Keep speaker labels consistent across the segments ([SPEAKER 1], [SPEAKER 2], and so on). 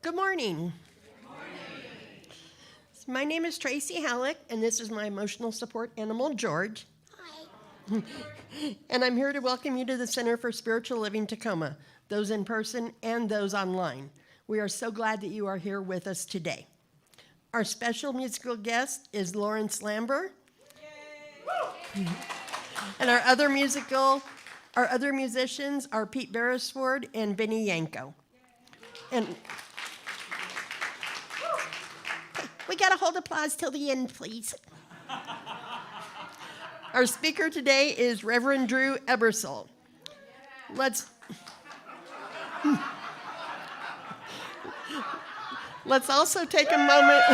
[SPEAKER 1] Good morning. My name is Tracy Hallock, and this is my emotional support animal, George. Hi. And I'm here to welcome you to the Center for Spiritual Living Tacoma, those in person and those online. We are so glad that you are here with us today. Our special musical guest is Lawrence Lambert. And our other musicians are Pete Beresford and Benny Yangco. And we got to hold applause till the end, please. Our speaker today is Reverend Drew Ebersole. Let's also take a moment.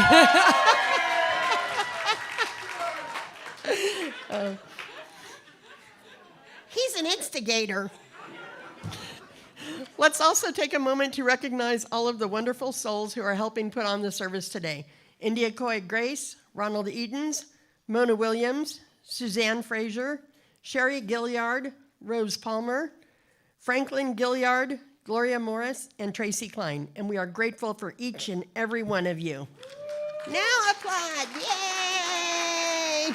[SPEAKER 1] He's an instigator. Let's also take a moment to recognize all of the wonderful souls who are helping put on the service today. India Coy Grace, Ronald Edens, Mona Williams, Suzanne Frazier, Sherry Gilliard, Rose Palmer, Franklin Gilliard, Gloria Morris, and Tracy Klein. And we are grateful for each and every one of you. Now applaud, yay!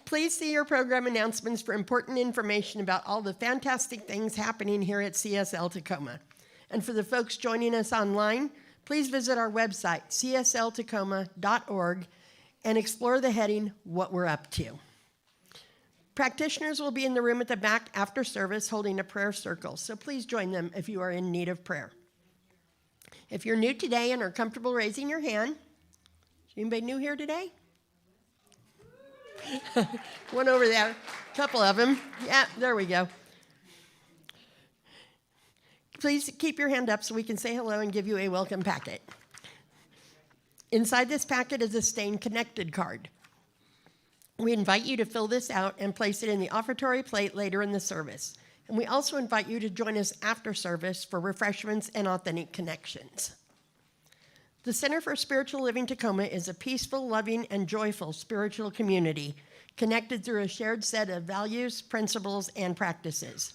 [SPEAKER 1] Please see your program announcements for important information about all the fantastic things happening here at CSL Tacoma. And for the folks joining us online, please visit our website, csltacoma.org, and explore the heading, What We're Up To. Practitioners will be in the room at the back after service holding a prayer circle, so please join them if you are in need of prayer. If you're new today and are comfortable raising your hand, anybody new here today? One over there, a couple of them. Yeah, there we go. Please keep your hand up so we can say hello and give you a welcome packet. Inside this packet is a Staying Connected card. We invite you to fill this out and place it in the offertory plate later in the service. And we also invite you to join us after service for refreshments and authentic connections. The Center for Spiritual Living Tacoma is a peaceful, loving, and joyful spiritual community connected through a shared set of values, principles, and practices.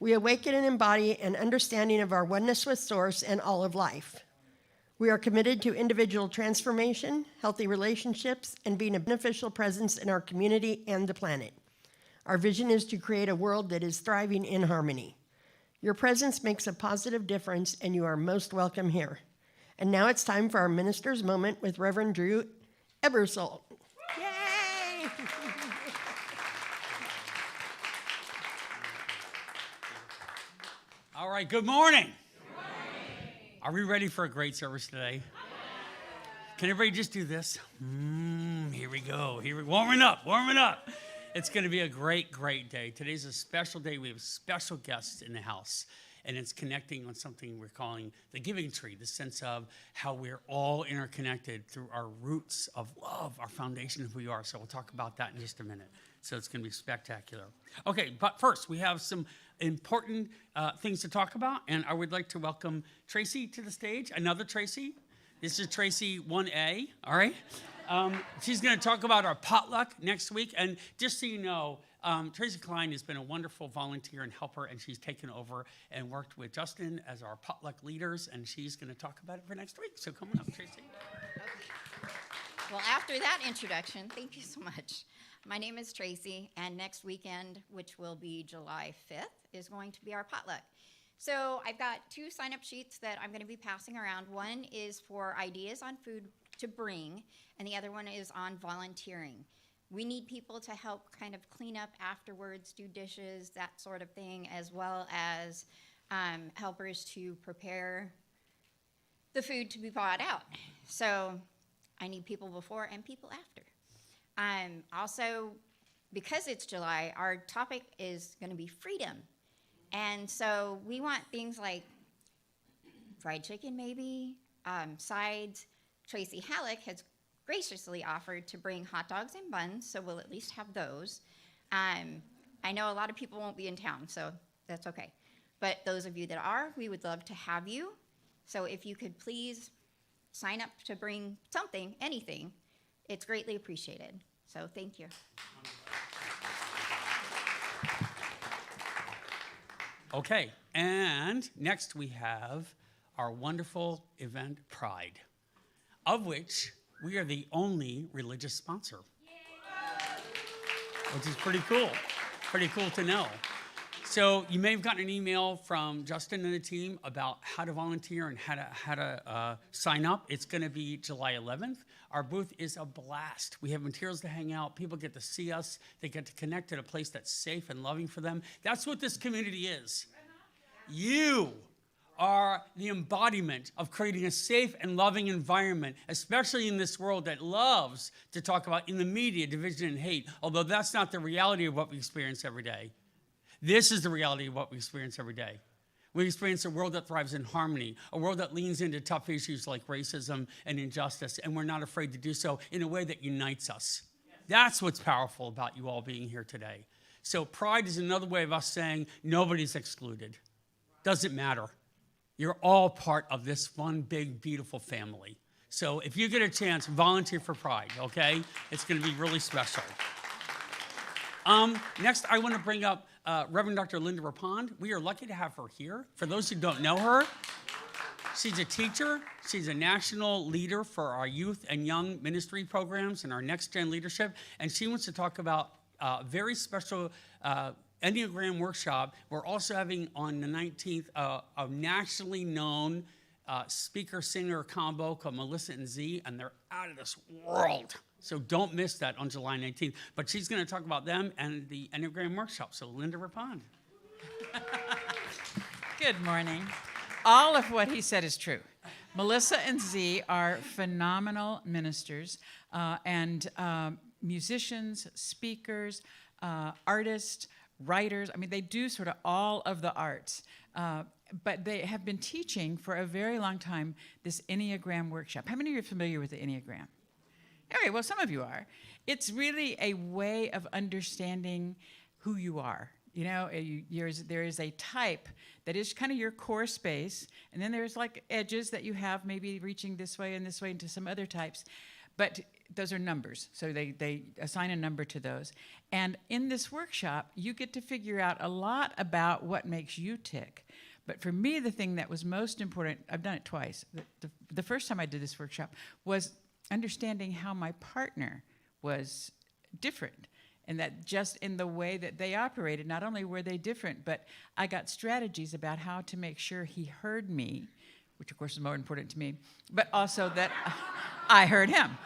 [SPEAKER 1] We awaken and embody an understanding of our oneness with Source and all of life. We are committed to individual transformation, healthy relationships, and being a beneficial presence in our community and the planet. Our vision is to create a world that is thriving in harmony. Your presence makes a positive difference, and you are most welcome here. And now it's time for our minister's moment with Reverend Drew Ebersole. Yay!
[SPEAKER 2] All right, good morning. Are we ready for a great service today? Can everybody just do this? Here we go. Warming up. It's going to be a great, great day. Today's a special day. We have special guests in the house. And it's connecting on something we're calling the giving tree, the sense of how we're all interconnected through our roots of love, our foundation of who we are. So we'll talk about that in just a minute. So it's going to be spectacular. Okay, but first we have some important things to talk about. And I would like to welcome Tracy to the stage, another Tracy. This is Tracy 1A, all right? She's going to talk about our potluck next week. And just so you know, Tracy Klein has been a wonderful volunteer and helper, and she's taken over and worked with Justin as our potluck leaders, and she's going to talk about it for next week. So come on up, Tracy.
[SPEAKER 3] Okay. Well, after that introduction, thank you so much. My name is Tracy, and next weekend, which will be July 5th, is going to be our potluck. So I've got 2 sign-up sheets that I'm going to be passing around. One is for ideas on food to bring, and the other one is on volunteering. We need people to help kind of clean up afterwards, do dishes, that sort of thing, as well as helpers to prepare the food to be brought out. So I need people before and people after. Also, because it's July, our topic is going to be freedom. And so we want things like fried chicken maybe, sides. Tracy Hallock has graciously offered to bring hot dogs and buns, so we'll at least have those. I know a lot of people won't be in town, so that's okay. But those of you that are, we would love to have you. So if you could please sign up to bring something, anything, it's greatly appreciated. So thank you.
[SPEAKER 2] Okay, And next we have our wonderful event, Pride, of which we are the only religious sponsor, which is pretty cool to know. So you may have gotten an email from Justin and the team about how to volunteer and how to sign up. It's going to be July 11th. Our booth is a blast. We have materials to hang out. People get to see us. They get to connect at a place that's safe and loving for them. That's what this community is. You are the embodiment of creating a safe and loving environment, especially in this world that loves to talk about, in the media, division and hate, although that's not the reality of what we experience every day. This is the reality of what we experience every day. We experience a world that thrives in harmony, a world that leans into tough issues like racism and injustice, and we're not afraid to do so in a way that unites us. That's what's powerful about you all being here today. So Pride is another way of us saying nobody's excluded. Doesn't matter. You're all part of this one big, beautiful family. So if you get a chance, volunteer for Pride, okay? It's going to be really special. Next, I want to bring up Reverend Dr. Linda Rapond. We are lucky to have her here. For those who don't know her, she's a teacher. She's a national leader for our youth and young ministry programs and our next-gen leadership. And she wants to talk about a very special Enneagram workshop. We're also having on the 19th a nationally known speaker-singer combo called Melissa and Z, and they're out of this world. So don't miss that on July 19th. But she's going to talk about them and the Enneagram workshop. So Linda Rapond.
[SPEAKER 4] Good morning. All of what he said is true. Melissa and Z are phenomenal ministers and musicians, speakers, artists, writers. I mean, they do sort of all of the arts. But they have been teaching for a very long time this Enneagram workshop. How many of you are familiar with the Enneagram? Okay, well, some of you are. It's really a way of understanding who you are. You know, there is a type that is kind of your core space, and then there's like edges that you have maybe reaching this way and into some other types. But those are numbers, so they assign a number to those. And in this workshop, you get to figure out a lot about what makes you tick. But for me, the thing that was most important, I've done it twice. The first time I did this workshop was understanding how my partner was different, and that just in the way that they operated, not only were they different, but I got strategies about how to make sure he heard me, which of course is more important to me, but also that I heard him.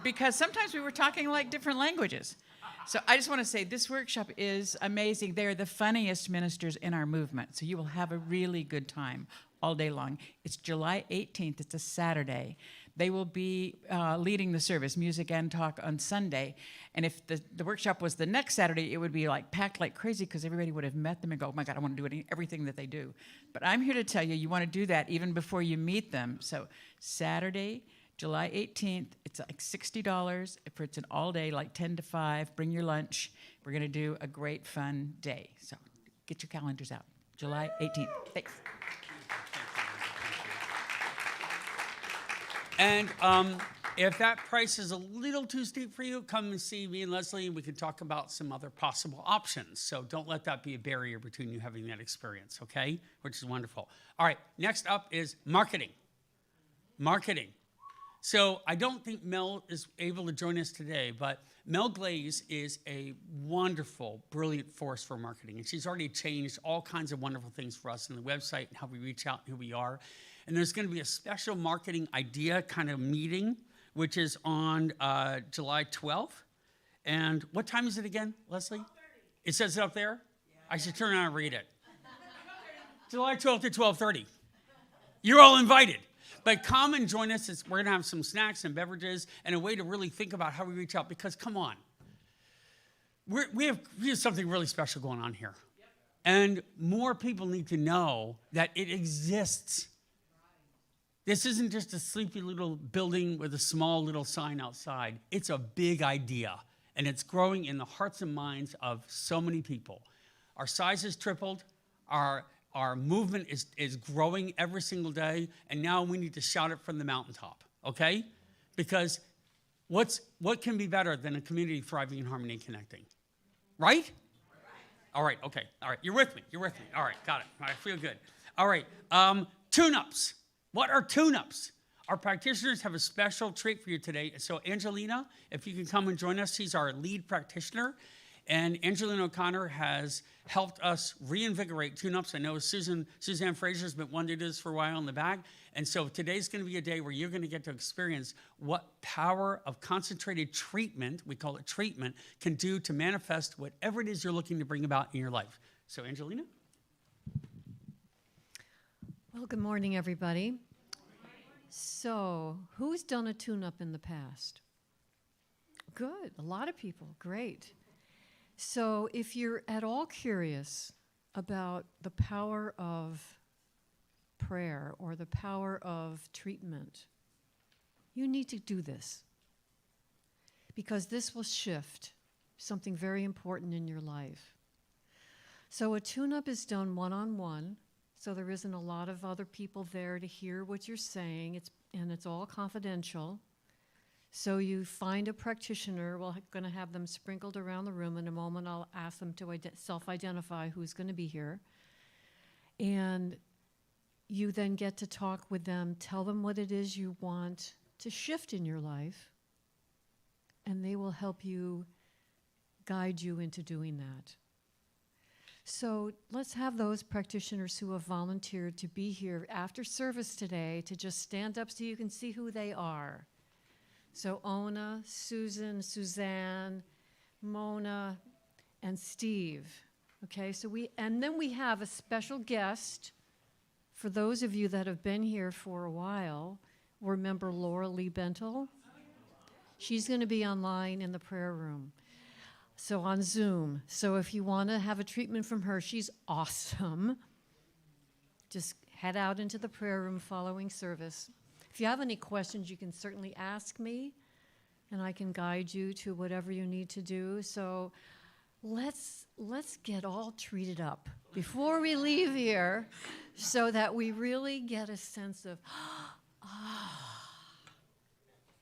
[SPEAKER 4] Because sometimes we were talking like different languages. So I just want to say this workshop is amazing. They are the funniest ministers in our movement, so you will have a really good time all day long. It's July 18th. It's a Saturday. They will be leading the service, music and talk, on Sunday. And if the workshop was the next Saturday, it would be like packed like crazy because everybody would have met them and go, oh my God, I want to do everything that they do. But I'm here to tell you, you want to do that even before you meet them. So Saturday, July 18th, it's like $60. It's an all day, like 10 to 5. Bring your lunch. We're going to do a great, fun day. So get your calendars out. July 18th. Thanks.
[SPEAKER 2] And if that price is a little too steep for you, come and see me and Leslie, and we can talk about some other possible options. So don't let that be a barrier between you having that experience, okay? Which is wonderful. All right, next up is marketing. Marketing. So I don't think Mel is able to join us today, but Mel Glaze is a wonderful, brilliant force for marketing. And she's already changed all kinds of wonderful things for us in the website and how we reach out and who we are. And there's going to be a special marketing idea kind of meeting, which is on July 12th. And what time is it again, Leslie? 12:30. It says it up there? Yeah. I should turn around and read it. July 12th at 12:30. You're all invited. But come and join us. We're going to have some snacks and beverages and a way to really think about how we reach out. Because, come on, we have something really special going on here. Yep. And more people need to know that it exists. This isn't just a sleepy little building with a small little sign outside. It's a big idea, and it's growing in the hearts and minds of so many people. Our size has tripled. Our movement is growing every single day, and now we need to shout it from the mountaintop, okay? Because what can be better than a community thriving in harmony and connecting, right? All right, okay. All right, you're with me. You're with me. All right, got it. All right, feel good. All right, tune-ups. What are tune-ups? Our practitioners have a special treat for you today. So Angelina, if you can come and join us, she's our lead practitioner. And Angelina O'Connor has helped us reinvigorate tune-ups. I know Suzanne Fraser's been wanting to do this for a while in the back. And so today's going to be a day where you're going to get to experience what power of concentrated treatment, we call it treatment, can do to manifest whatever it is you're looking to bring about in your life. So Angelina?
[SPEAKER 5] Well, good morning, everybody. So, who's done a tune-up in the past? Good, a lot of people, great. So, if you're at all curious about the power of prayer or the power of treatment, you need to do this, because this will shift something very important in your life. So a tune-up is done one-on-one, so there isn't a lot of other people there to hear what you're saying, and it's all confidential. So you find a practitioner. We're going to have them sprinkled around the room. In a moment, I'll ask them to self-identify who's going to be here. And you then get to talk with them, tell them what it is you want to shift in your life, and they will help you, guide you into doing that. So let's have those practitioners who have volunteered to be here after service today to just stand up so you can see who they are. So Ona, Susan, Suzanne, Mona, and Steve. Okay, so then we have a special guest. For those of you that have been here for a while, remember Laura Lee Bentel? She's going to be online in the prayer room. So on Zoom. So if you want to have a treatment from her, she's awesome. Just head out into the prayer room following service. If you have any questions, you can certainly ask me, and I can guide you to whatever you need to do. So let's get all treated up before we leave here so that we really get a sense of,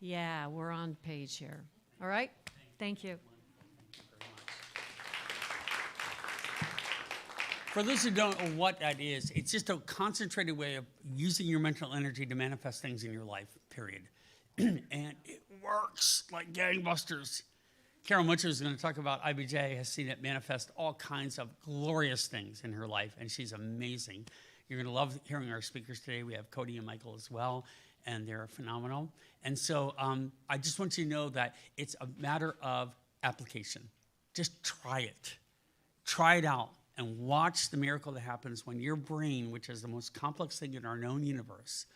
[SPEAKER 5] yeah, we're on page here. All right? Thank you.
[SPEAKER 2] For those who don't know what that is, it's just a concentrated way of using your mental energy to manifest things in your life, period. And it works like gangbusters. Carol Mitchell is going to talk about IBJ, has seen it manifest all kinds of glorious things in her life, and she's amazing. You're going to love hearing our speakers today. We have Cody and Michael as well, and they're phenomenal. And so I just want you to know that it's a matter of application. Just try it. Try it out. And watch the miracle that happens when your brain, which is the most complex thing in our known universe,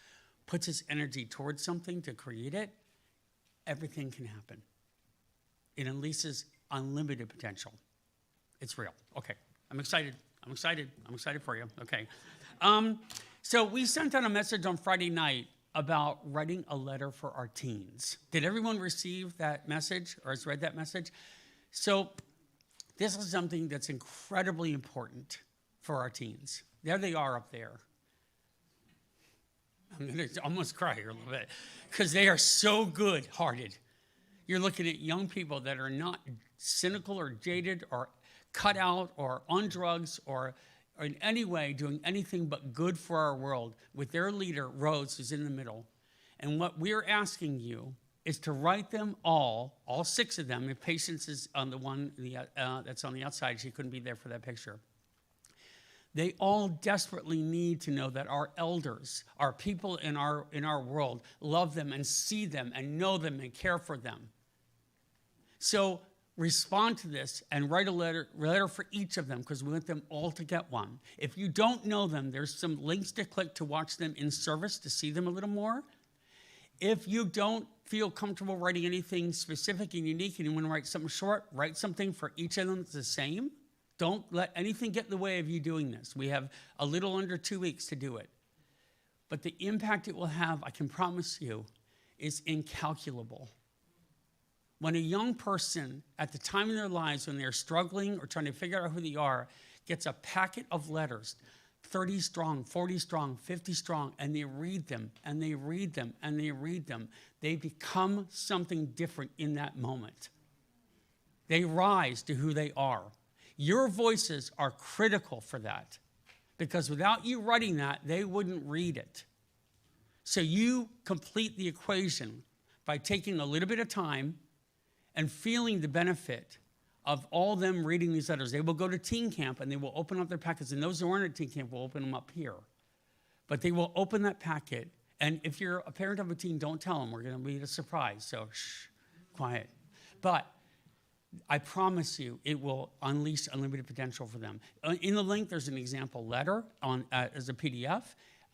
[SPEAKER 2] puts its energy towards something to create it. Everything can happen. It unleashes unlimited potential. It's real. Okay, I'm excited. I'm excited for you. Okay. So we sent out a message on Friday night about writing a letter for our teens. Did everyone receive that message or has read that message? So this is something that's incredibly important for our teens. There they are up there. I'm going to almost cry here a little bit because they are so good-hearted. You're looking at young people that are not cynical or jaded or cut out or on drugs or in any way doing anything but good for our world with their leader, Rose, who's in the middle. And what we're asking you is to write them all 6 of them, if Patience is on the one that's on the outside. She couldn't be there for that picture. They all desperately need to know that our elders, our people in our world, love them and see them and know them and care for them. So respond to this and write a letter for each of them, because we want them all to get one. If you don't know them, there's some links to click to watch them in service to see them a little more. If you don't feel comfortable writing anything specific and unique and you want to write something short, write something for each of them that's the same. Don't let anything get in the way of you doing this. We have a little under 2 weeks to do it. But the impact it will have, I can promise you, is incalculable. When a young person at the time in their lives when they're struggling or trying to figure out who they are gets a packet of letters, 30 strong, 40 strong, 50 strong, and they read them, and they read them, and they read them, they become something different in that moment. They rise to who they are. Your voices are critical for that, because without you writing that, they wouldn't read it. So you complete the equation by taking a little bit of time and feeling the benefit of all them reading these letters. They will go to teen camp and they will open up their packets, and those who aren't at teen camp will open them up here. But they will open that packet, and if you're a parent of a teen, don't tell them. We're going to be a surprise, so shh, quiet. But I promise you, it will unleash unlimited potential for them. In the link, there's an example letter on as a PDF.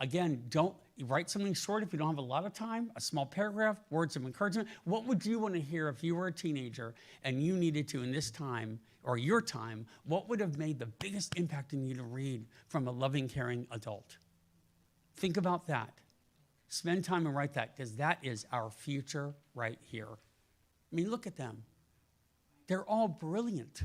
[SPEAKER 2] Again, don't write something short if you don't have a lot of time, a small paragraph, words of encouragement. What would you want to hear if you were a teenager and you needed to, in this time, or your time, what would have made the biggest impact in you to read from a loving, caring adult? Think about that. Spend time and write that, because that is our future right here. I mean, look at them. They're all brilliant.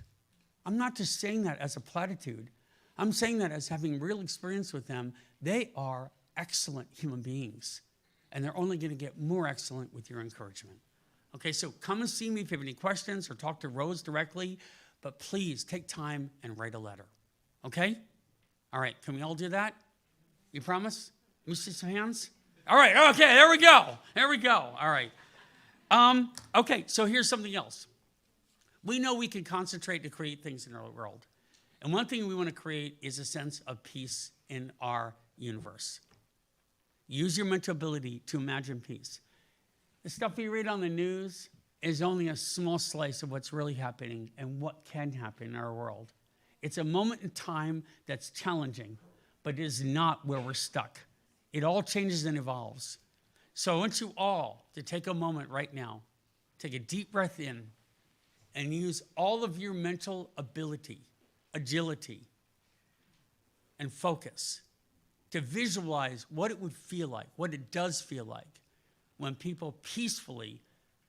[SPEAKER 2] I'm not just saying that as a platitude. I'm saying that as having real experience with them. They are excellent human beings, and they're only going to get more excellent with your encouragement. Okay, so come and see me if you have any questions, or talk to Rose directly, but please take time and write a letter. Okay? All right, can we all do that? You promise? Let me see some hands. All right, okay, there we go. There we go. All right. Okay, so here's something else. We know we can concentrate to create things in our world. And one thing we want to create is a sense of peace in our universe. Use your mental ability to imagine peace. The stuff we read on the news is only a small slice of what's really happening and what can happen in our world. It's a moment in time that's challenging, but it is not where we're stuck. It all changes and evolves. So I want you all to take a moment right now, take a deep breath in, and use all of your mental ability, agility, and focus to visualize what it would feel like, what it does feel like when people peacefully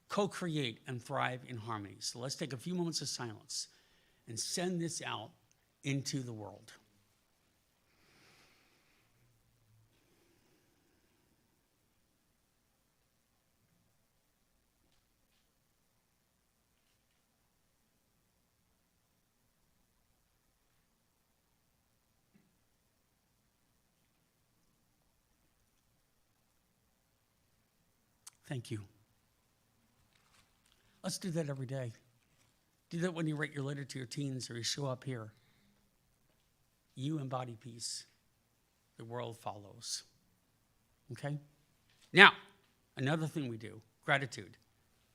[SPEAKER 2] co-create and thrive in harmony. So let's take a few moments of silence and send this out into the world. Thank you. Let's do that every day. Do that when you write your letter to your teens or you show up here. You embody peace. The world follows. Okay? Now, another thing we do, gratitude.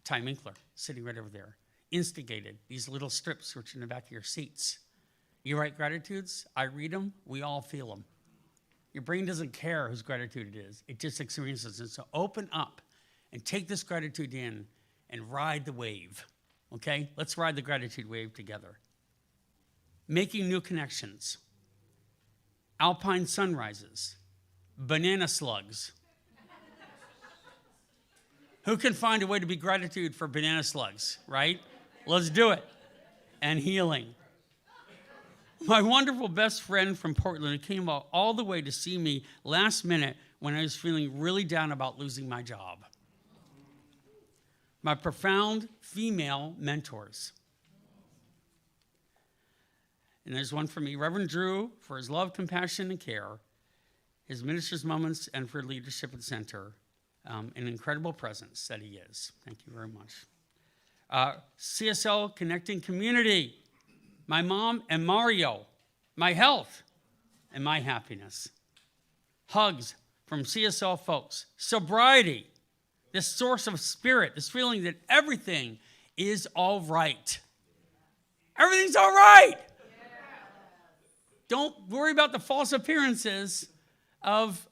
[SPEAKER 2] Ty Minkler, sitting right over there, instigated these little strips which are in the back of your seats. You write gratitudes, I read them, we all feel them. Your brain doesn't care whose gratitude it is. It just experiences it. So open up and take this gratitude in and ride the wave, okay? Let's ride the gratitude wave together. Making new connections. Alpine sunrises. Banana slugs. Who can find a way to be gratitude for banana slugs, right? Let's do it. And healing. My wonderful best friend from Portland came all the way to see me last minute when I was feeling really down about losing my job. My profound female mentors. And there's one for me, Reverend Drew, for his love, compassion, and care, his minister's moments, and for leadership at the center. An incredible presence that he is. Thank you very much. CSL Connecting Community, my mom and Mario, my health and my happiness. Hugs from CSL folks. Sobriety, this source of spirit, this feeling that everything is all right. Everything's all right. Don't worry about the false appearances of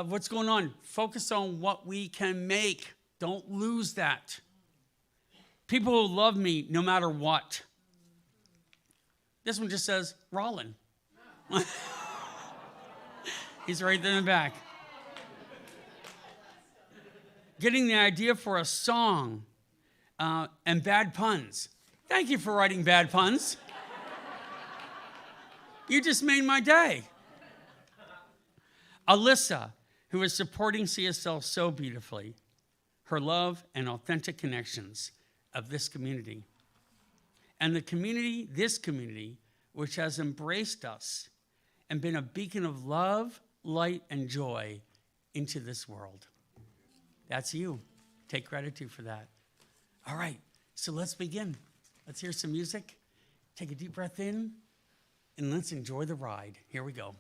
[SPEAKER 2] what's going on. Focus on what we can make. Don't lose that. People who love me no matter what. This one just says, Rollin. He's right there in the back. Getting the idea for a song and bad puns. Thank you for writing bad puns. You just made my day. Alyssa, who is supporting CSL so beautifully, her love and authentic connections of this community. And the community, this community, which has embraced us and been a beacon of love, light, and joy into this world. That's you. Take gratitude for that. All right, so let's begin. Let's hear some music. Take a deep breath in, and let's enjoy the ride. Here we go.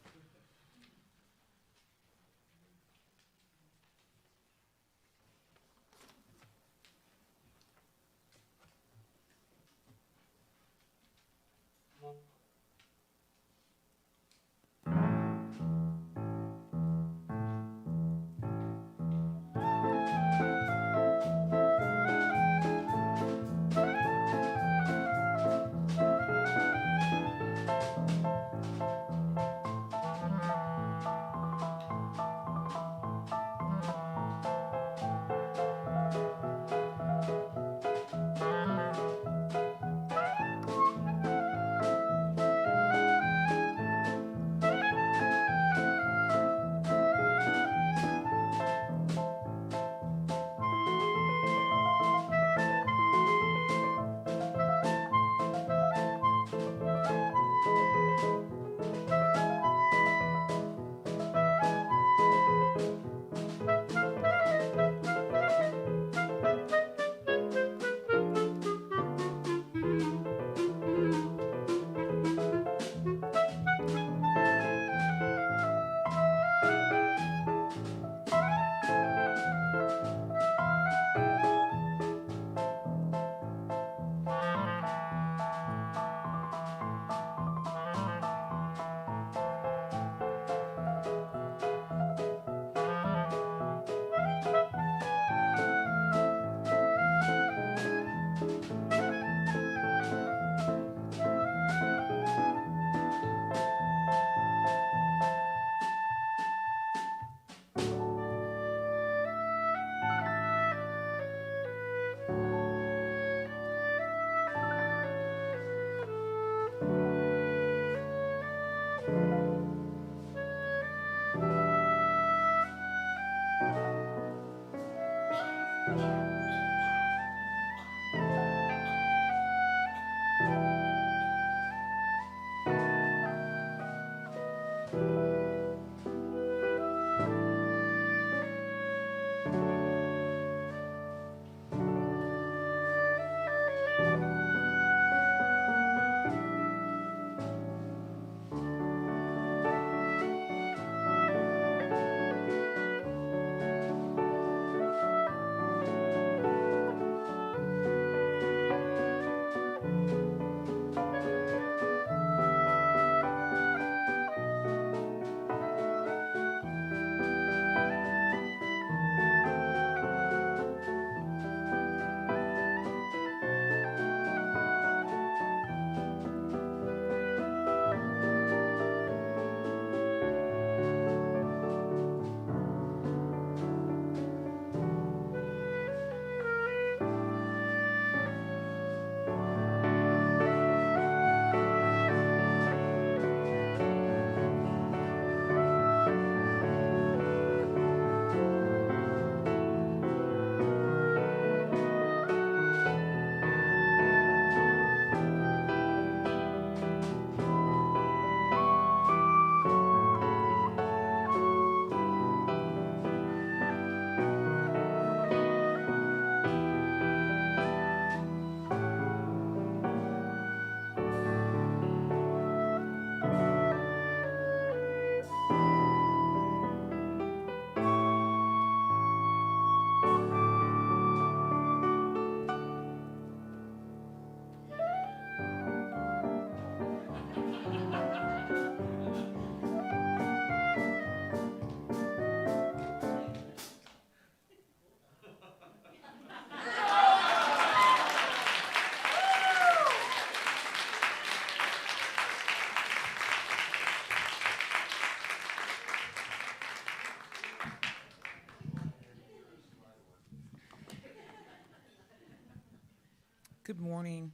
[SPEAKER 6] Good morning.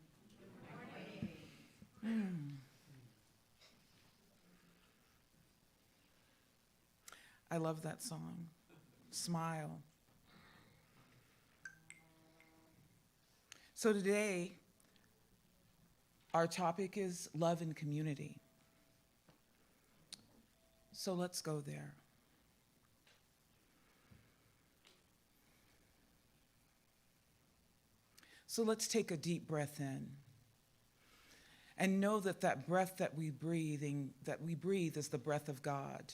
[SPEAKER 6] I love that song, Smile. So today, Our topic is love and community. So let's go there. So let's take a deep breath in and know that that breath that we breathe is the breath of God.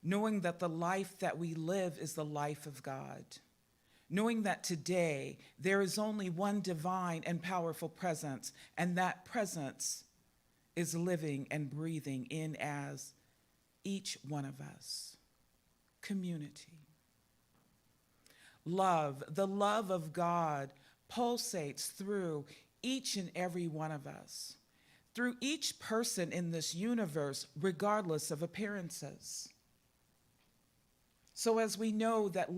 [SPEAKER 6] Knowing that the life that we live is the life of God. Knowing that today there is only one divine and powerful presence, and that presence is living and breathing in as each one of us. Community. Love, the love of God pulsates through each and every one of us, through each person in this universe, regardless of appearances. So as we know that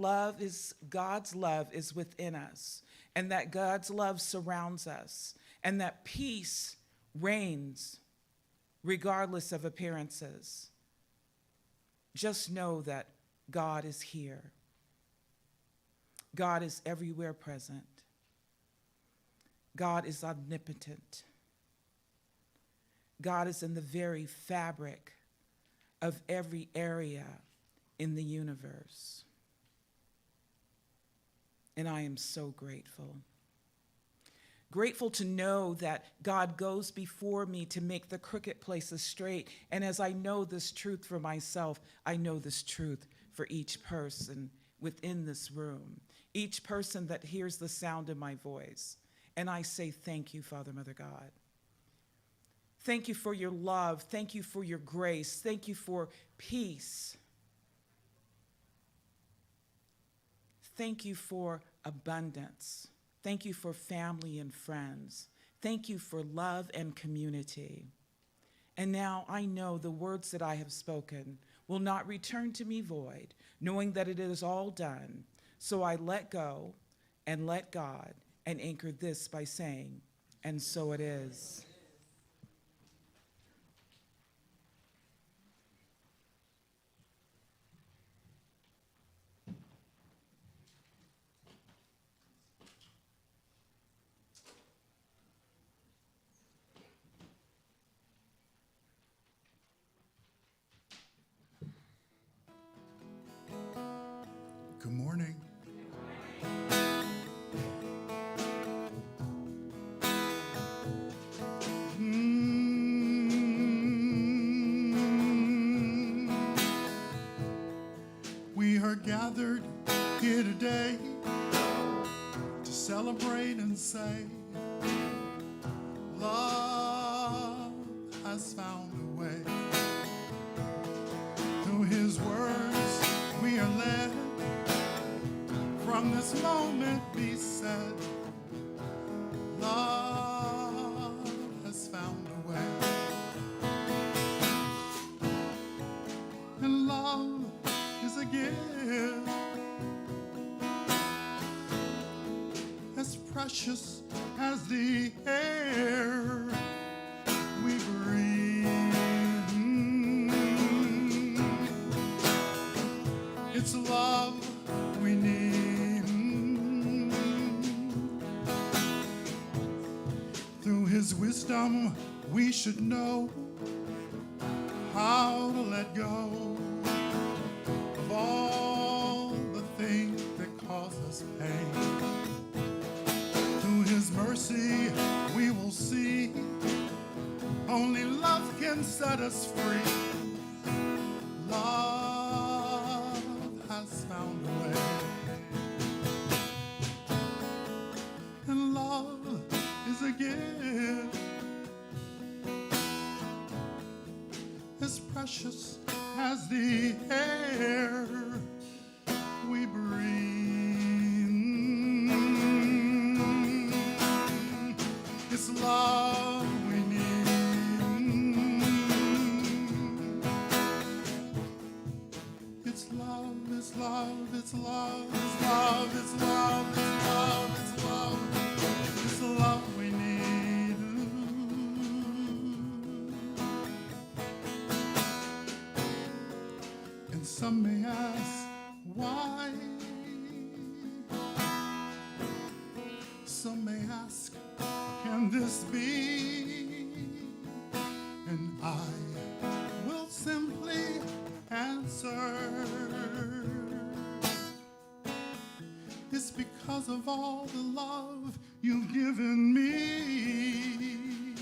[SPEAKER 6] God's love is within us, and that God's love surrounds us, and that peace reigns regardless of appearances, just know that God is here. God is everywhere present. God is omnipotent. God is in the very fabric of every area in the universe. And I am so grateful. Grateful to know that God goes before me to make the crooked places straight. And as I know this truth for myself, I know this truth for each person within this room, each person that hears the sound of my voice. And I say thank you, Father, Mother, God. Thank you for your love. Thank you for your grace. Thank you for peace. Thank you for abundance. Thank you for family and friends. Thank you for love and community. And now I know the words that I have spoken will not return to me void, knowing that it is all done. So I let go and let God and anchor this by saying, and so it is.
[SPEAKER 7] Good morning. We are gathered here today to celebrate and say, love has found a way. Through his words we are led. From this moment be said, love has found a way. And love is a gift as precious as the air we breathe. It's love we need. Through his wisdom we should know how to let go of all the things that cause us pain. Through his mercy we will see only love can set us free. Love has found a way. And love is a gift as precious as the air we breathe. It's love we need. It's love, it's love, it's love, it's love, it's love, it's love, it's love. It's the love we need. And some may ask why. Some may ask, can this be? because of all the love you've given me.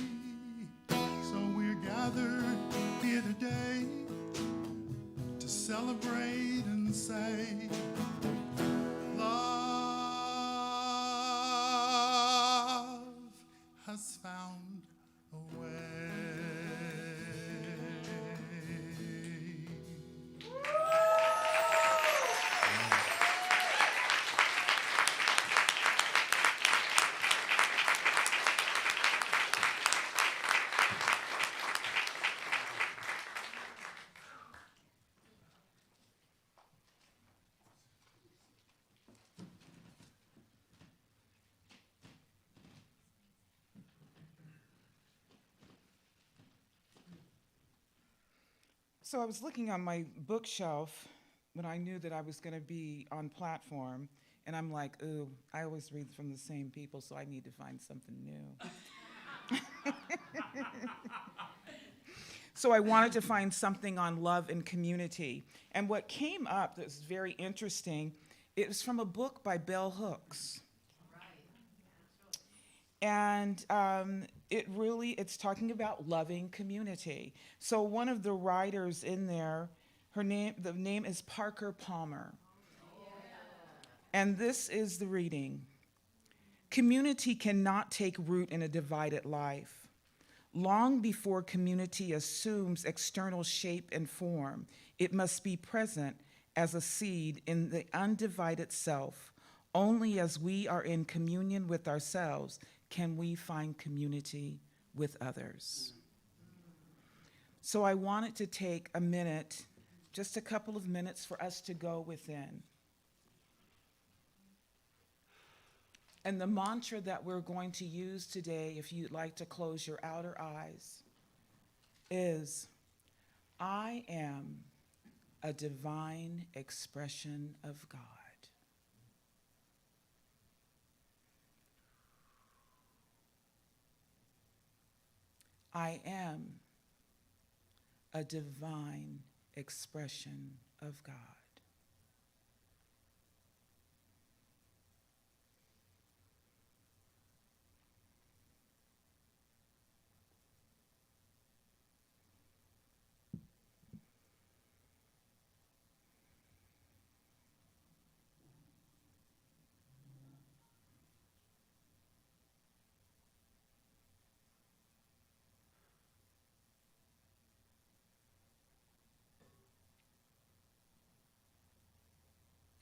[SPEAKER 7] So we're gathered here today to celebrate and say, love has found a way.
[SPEAKER 6] So I was looking on my bookshelf when I knew that I was going to be on platform, and I'm like, ooh, I always read from the same people, so I need to find something new. So I wanted to find something on love and community. And what came up that was very interesting, it was from a book by Bell Hooks. And it's talking about loving community. So one of the writers in there, the name is Parker Palmer. And this is the reading. Community cannot take root in a divided life. Long before community assumes external shape and form, it must be present as a seed in the undivided self. Only as we are in communion with ourselves can we find community with others. So I wanted to take a minute, just a couple of minutes for us to go within. And the mantra that we're going to use today, if you'd like to close your outer eyes, is, I am a divine expression of God. I am a divine expression of God.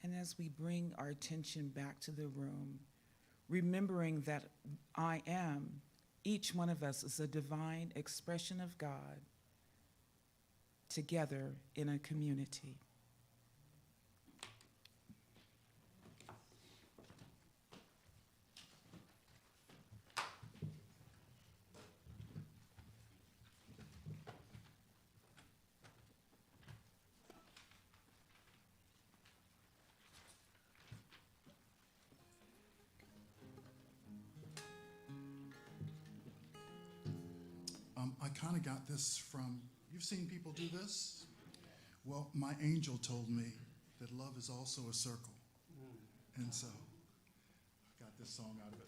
[SPEAKER 6] And as we bring our attention back to the room, remembering that I am, each one of us is a divine expression of God together in a community.
[SPEAKER 7] I kind of got this from, you've seen people do this? Well, my angel told me that love is also a circle. And so I got this song out of it.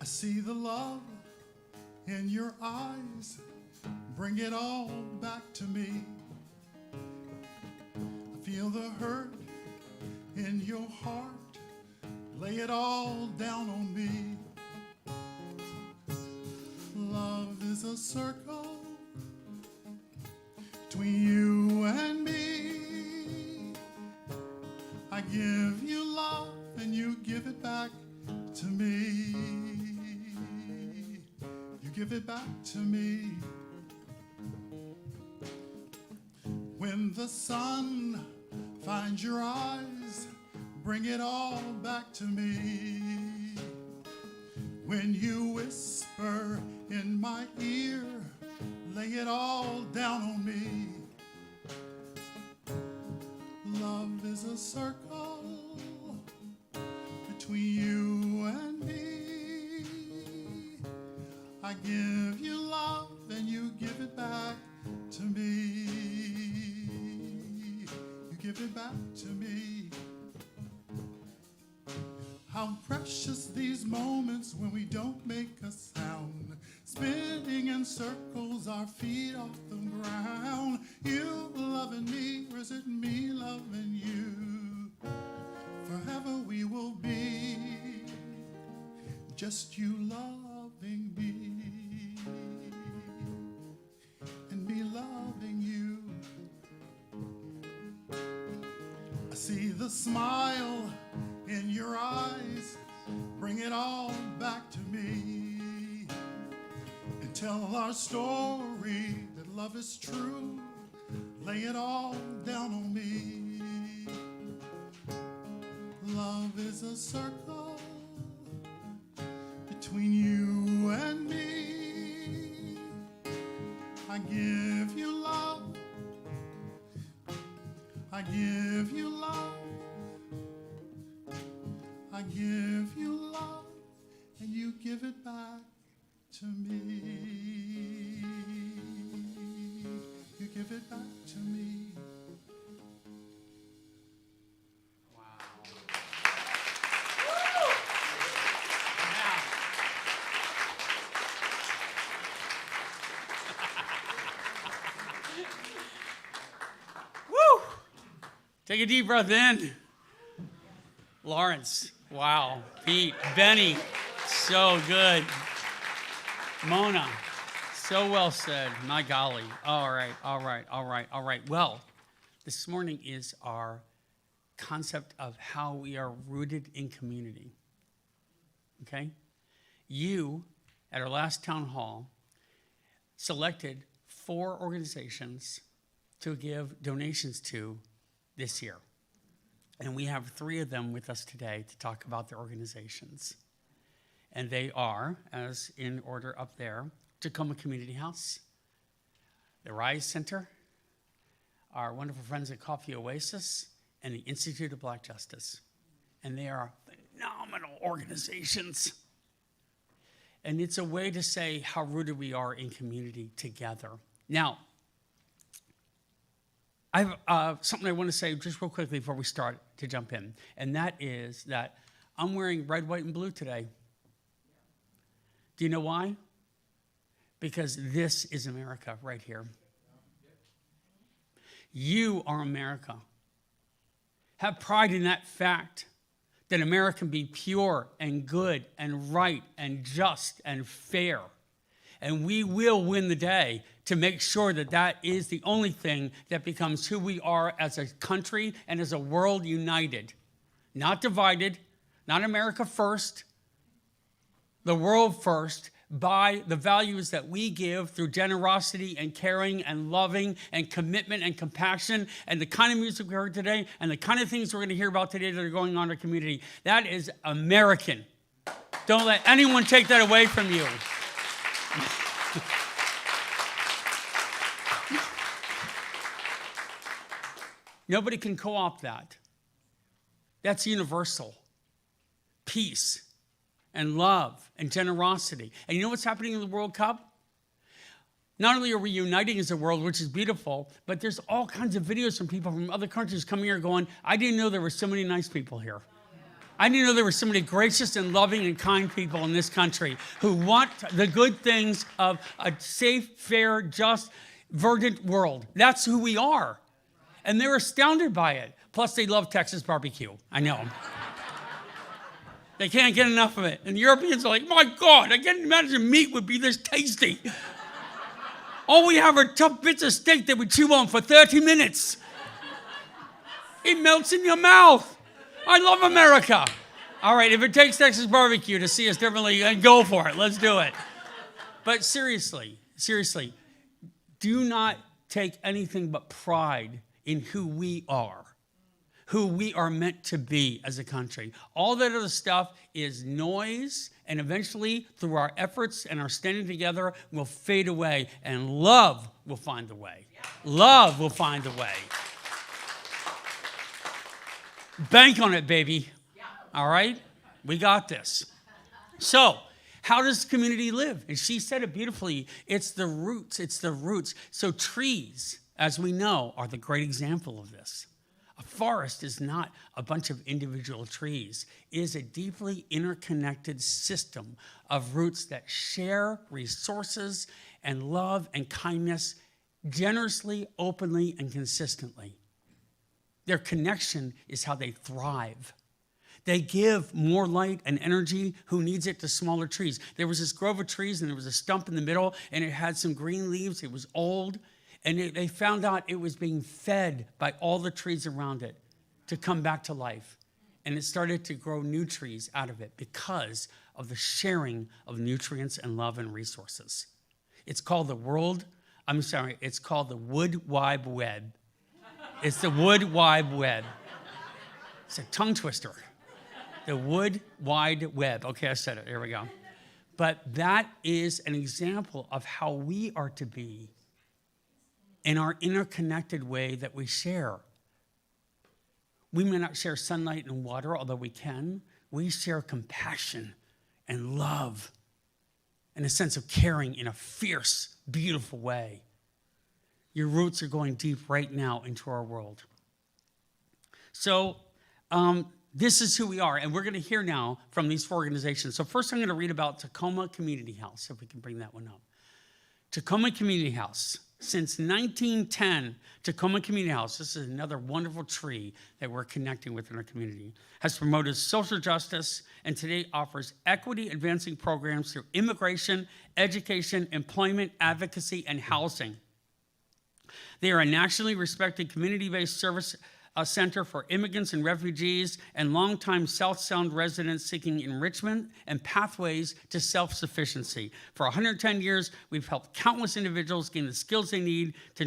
[SPEAKER 7] I see the love in your eyes. Bring it all back to me. I feel the hurt in your heart, lay it all down on me. Love is a circle between you and me. I give you love and you give it back to me. You give it back to me. When the sun finds your eyes, bring it all back to me. When you whisper in my ear, lay it all down on me. Love is a circle between you and me. I give you love and you give it back How precious these moments when we don't make a sound. Spinning in circles, our feet off the ground. You loving me, or is it me loving you? Forever we will be just you loving me and me loving you. I see the smile in your eyes, bring it all back to me and tell our story that love is true. Lay it all down on me. Love is a circle between you and me. I give you love. I give you love. I give you love, and you give it back to me. You give it back to me.
[SPEAKER 2] Woo! Take a deep breath in. Lawrence, wow. Pete, Benny, so good. Mona, so well said. My golly. All right. Well, this morning is our concept of how we are rooted in community. Okay? You, at our last town hall, selected 4 organizations to give donations to this year. And we have 3 of them with us today to talk about their organizations. And they are, as in order up there, Tacoma Community House, the Rise Center, our wonderful friends at Coffee Oasis, and the Institute of Black Justice. And they are phenomenal organizations. And it's a way to say how rooted we are in community together. Now, I have something I want to say just real quickly before we start to jump in. And that is that I'm wearing red, white, and blue today. Do you know why? Because this is America right here. You are America. Have pride in that fact that America can be pure and good and right and just and fair. And we will win the day to make sure that that is the only thing that becomes who we are as a country and as a world united. Not divided, not America first, the world first, by the values that we give through generosity and caring and loving and commitment and compassion and the kind of music we heard today and the kind of things we're going to hear about today that are going on in our community. That is American. Don't let anyone take that away from you. Nobody can co-opt that. That's universal. Peace and love and generosity. And you know what's happening in the World Cup? Not only are we uniting as a world, which is beautiful, but there's all kinds of videos from people from other countries coming here going, I didn't know there were so many nice people here. I didn't know there were so many gracious and loving and kind people in this country who want the good things of a safe, fair, just, verdant world. That's who we are. And they're astounded by it. Plus, they love Texas barbecue. I know. They can't get enough of it. And the Europeans are like, my God, I can't imagine meat would be this tasty. All we have are tough bits of steak that we chew on for 30 minutes. It melts in your mouth. I love America. All right, if it takes Texas barbecue to see us differently, then go for it. Let's do it. But seriously, do not take anything but pride in who we are meant to be as a country. All that other stuff is noise, and eventually, through our efforts and our standing together, will fade away, and love will find the way. Love will find the way. Bank on it, baby. All right? We got this. So, how does the community live? And she said it beautifully. It's the roots. So trees, as we know, are the great example of this. A forest is not a bunch of individual trees. It is a deeply interconnected system of roots that share resources and love and kindness generously, openly, and consistently. Their connection is how they thrive. They give more light and energy who needs it to smaller trees. There was this grove of trees and there was a stump in the middle and it had some green leaves. It was old. And they found out it was being fed by all the trees around it to come back to life. And it started to grow new trees out of it because of the sharing of nutrients and love and resources. It's called the Wood Wide Web. It's the Wood Wide Web. It's a tongue twister. The Wood Wide Web. Okay, I said it. Here we go. But that is an example of how we are to be in our interconnected way that we share. We may not share sunlight and water, although we can. We share compassion and love and a sense of caring in a fierce, beautiful way. Your roots are going deep right now into our world. So this is who we are, and we're going to hear now from these 4 organizations. So first I'm going to read about Tacoma Community House, if we can bring that one up. Tacoma Community House. Since 1910, Tacoma Community House, this is another wonderful tree that we're connecting with in our community, has promoted social justice and today offers equity advancing programs through immigration, education, employment, advocacy, and housing. They are a nationally respected community-based service center for immigrants and refugees and longtime South Sound residents seeking enrichment and pathways to self-sufficiency. For 110 years, we've helped countless individuals gain the skills they need to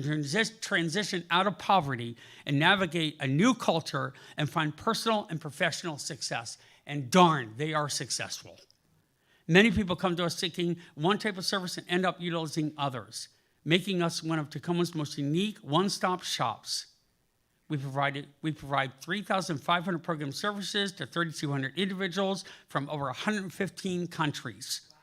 [SPEAKER 2] transition out of poverty and navigate a new culture and find personal and professional success. And darn, they are successful. Many people come to us seeking one type of service and end up utilizing others, making us one of Tacoma's most unique one-stop shops. We provide 3,500 program services to 3,200 individuals from over 115 countries. Wow.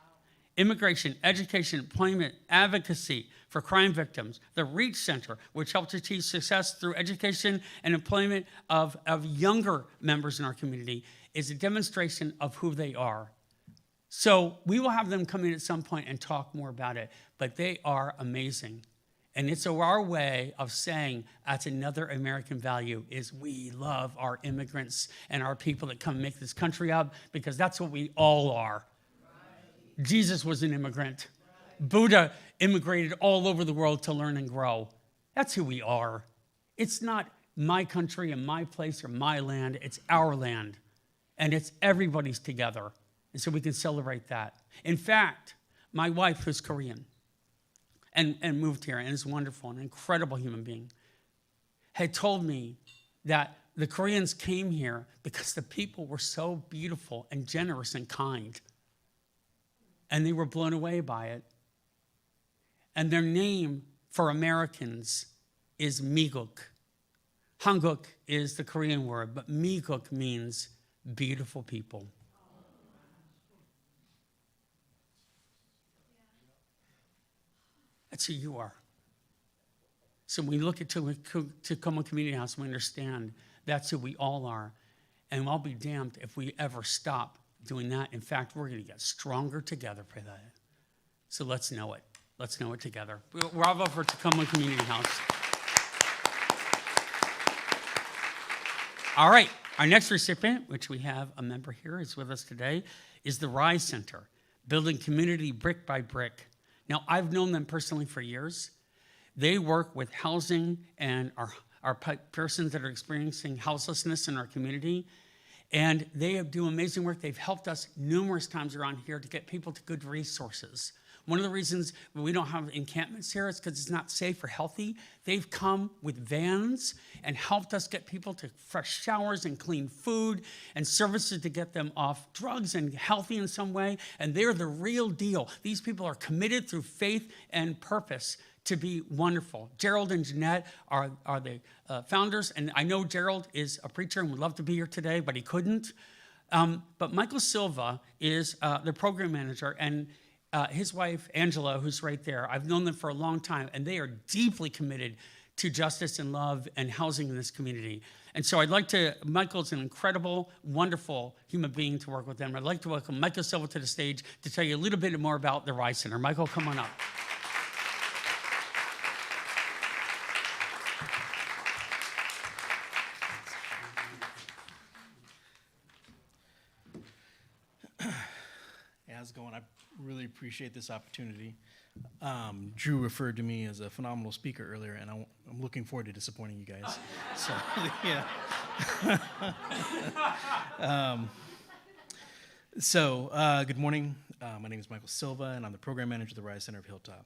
[SPEAKER 2] Immigration, education, employment, advocacy for crime victims. The REACH Center, which helps achieve success through education and employment of younger members in our community, is a demonstration of who they are. So we will have them come in at some point and talk more about it, but they are amazing. And it's our way of saying that's another American value is we love our immigrants and our people that come make this country up because that's what we all are. Right. Jesus was an immigrant. Right. Buddha immigrated all over the world to learn and grow. That's who we are. It's not my country and my place or my land. It's our land. And it's everybody's together. And so we can celebrate that. In fact, my wife, who's Korean, and moved here and is wonderful, an incredible human being, had told me that the Koreans came here because the people were so beautiful and generous and kind. And they were blown away by it. And their name for Americans is Miguk. Hanguk is the Korean word, but Miguk means beautiful people. That's who you are. So when we look at Tacoma Community House, we understand that's who we all are. And I'll be damned if we ever stop doing that. In fact, we're going to get stronger together for that. So let's know it. Let's know it together. Bravo for Tacoma Community House. All right. Our next recipient, which we have a member here, is with us today, is the Rise Center, building community brick by brick. Now, I've known them personally for years. They work with housing and our persons that are experiencing houselessness in our community. And they do amazing work. They've helped us numerous times around here to get people to good resources. One of the reasons we don't have encampments here is because it's not safe or healthy. They've come with vans and helped us get people to fresh showers and clean food and services to get them off drugs and healthy in some way. And they're the real deal. These people are committed through faith and purpose to be wonderful. Gerald and Jeanette are the founders. And I know Gerald is a preacher and would love to be here today, but he couldn't. But Michael Silva is the program manager, and his wife, Angela, who's right there, I've known them for a long time, and they are deeply committed to justice and love and housing in this community. And so Michael's an incredible, wonderful human being to work with him. I'd like to welcome Michael Silva to the stage to tell you a little bit more about the Rise Center. Michael, come on up.
[SPEAKER 8] How's it going? I really appreciate this opportunity. Drew referred to me as a phenomenal speaker earlier, and I'm looking forward to disappointing you guys. So, yeah. Good morning. My name is Michael Silva, and I'm the program manager of the RISE Center of Hilltop.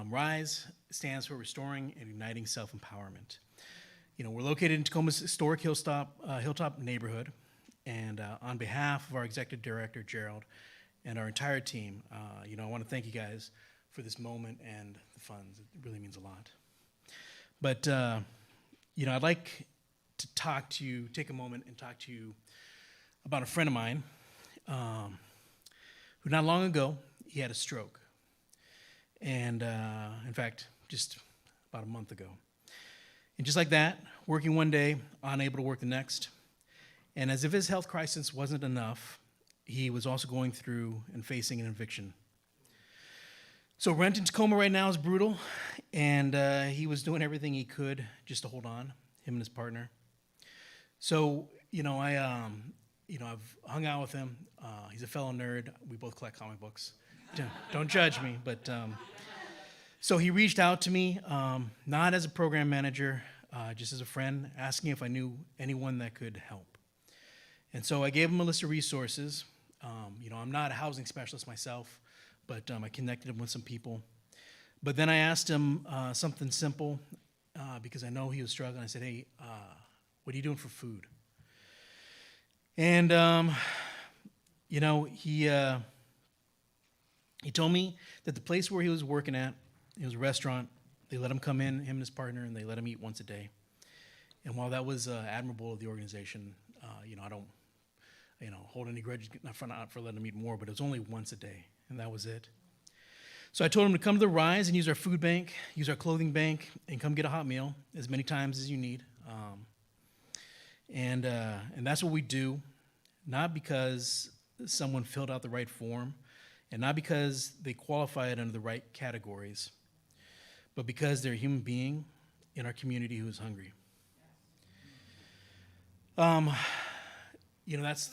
[SPEAKER 8] RISE stands for Restoring and Igniting Self-Empowerment. We're located in Tacoma's historic Hilltop neighborhood, and on behalf of our executive director, Gerald, and our entire team, I want to thank you guys for this moment and the funds. It really means a lot. But, I'd like to take a moment and talk to you about a friend of mine who not long ago, he had a stroke. And, in fact, just about a month ago. And just like that, working one day, unable to work the next. And as if his health crisis wasn't enough, he was also going through and facing an eviction. So rent in Tacoma right now is brutal, and he was doing everything he could just to hold on, him and his partner. So, I've hung out with him. He's a fellow nerd. We both collect comic books. Don't judge me, but so he reached out to me, not as a program manager, just as a friend, asking if I knew anyone that could help. And so I gave him a list of resources. I'm not a housing specialist myself, but I connected him with some people. But then I asked him something simple because I know he was struggling. I said, hey, what are you doing for food? And, he told me that the place where he was working at, it was a restaurant. They let him come in, him and his partner, and they let him eat once a day. And while that was admirable of the organization, I don't hold any grudge not for letting him eat more, but it was only once a day, and that was it. So I told him to come to the Rise and use our food bank, use our clothing bank, and come get a hot meal as many times as you need. And that's what we do, not because someone filled out the right form, and not because they qualified under the right categories, but because they're a human being in our community who is hungry. That's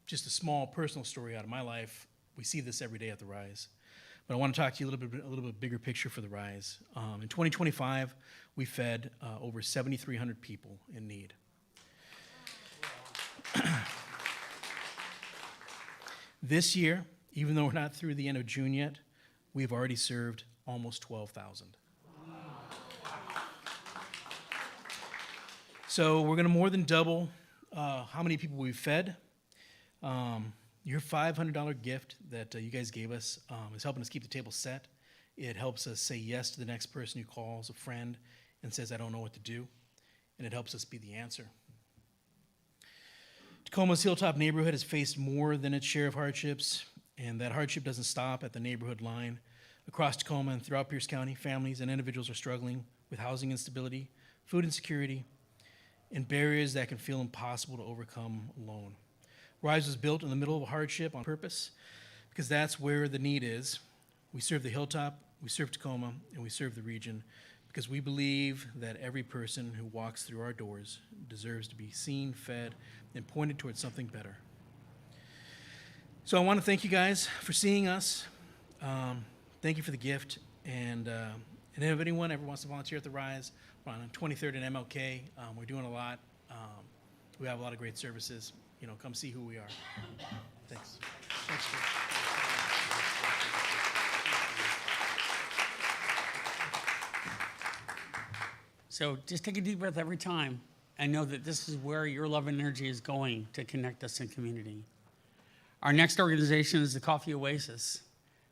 [SPEAKER 8] just a small personal story out of my life. We see this every day at the Rise. But I want to talk to you a little bit bigger picture for the Rise. In 2025, we fed over 7,300 people in need. This year, even though we're not through the end of June yet, we've already served almost 12,000. So we're going to more than double how many people we've fed. Your $500 gift that you guys gave us is helping us keep the table set. It helps us say yes to the next person who calls a friend and says, I don't know what to do. And it helps us be the answer. Tacoma's Hilltop neighborhood has faced more than its share of hardships, and that hardship doesn't stop at the neighborhood line. Across Tacoma and throughout Pierce County, families and individuals are struggling with housing instability, food insecurity, and barriers that can feel impossible to overcome alone. Rise was built in the middle of a hardship on purpose because that's where the need is. We serve the Hilltop, we serve Tacoma, and we serve the region because we believe that every person who walks through our doors deserves to be seen, fed, and pointed towards something better. So I want to thank you guys for seeing us. Thank you for the gift. And if anyone ever wants to volunteer at the Rise, we're on 23rd and MLK. We're doing a lot. We have a lot of great services. Come see who we are. Thanks. Thanks, Chris.
[SPEAKER 2] So just take a deep breath every time and know that this is where your love and energy is going to connect us in community. Our next organization is the Coffee Oasis.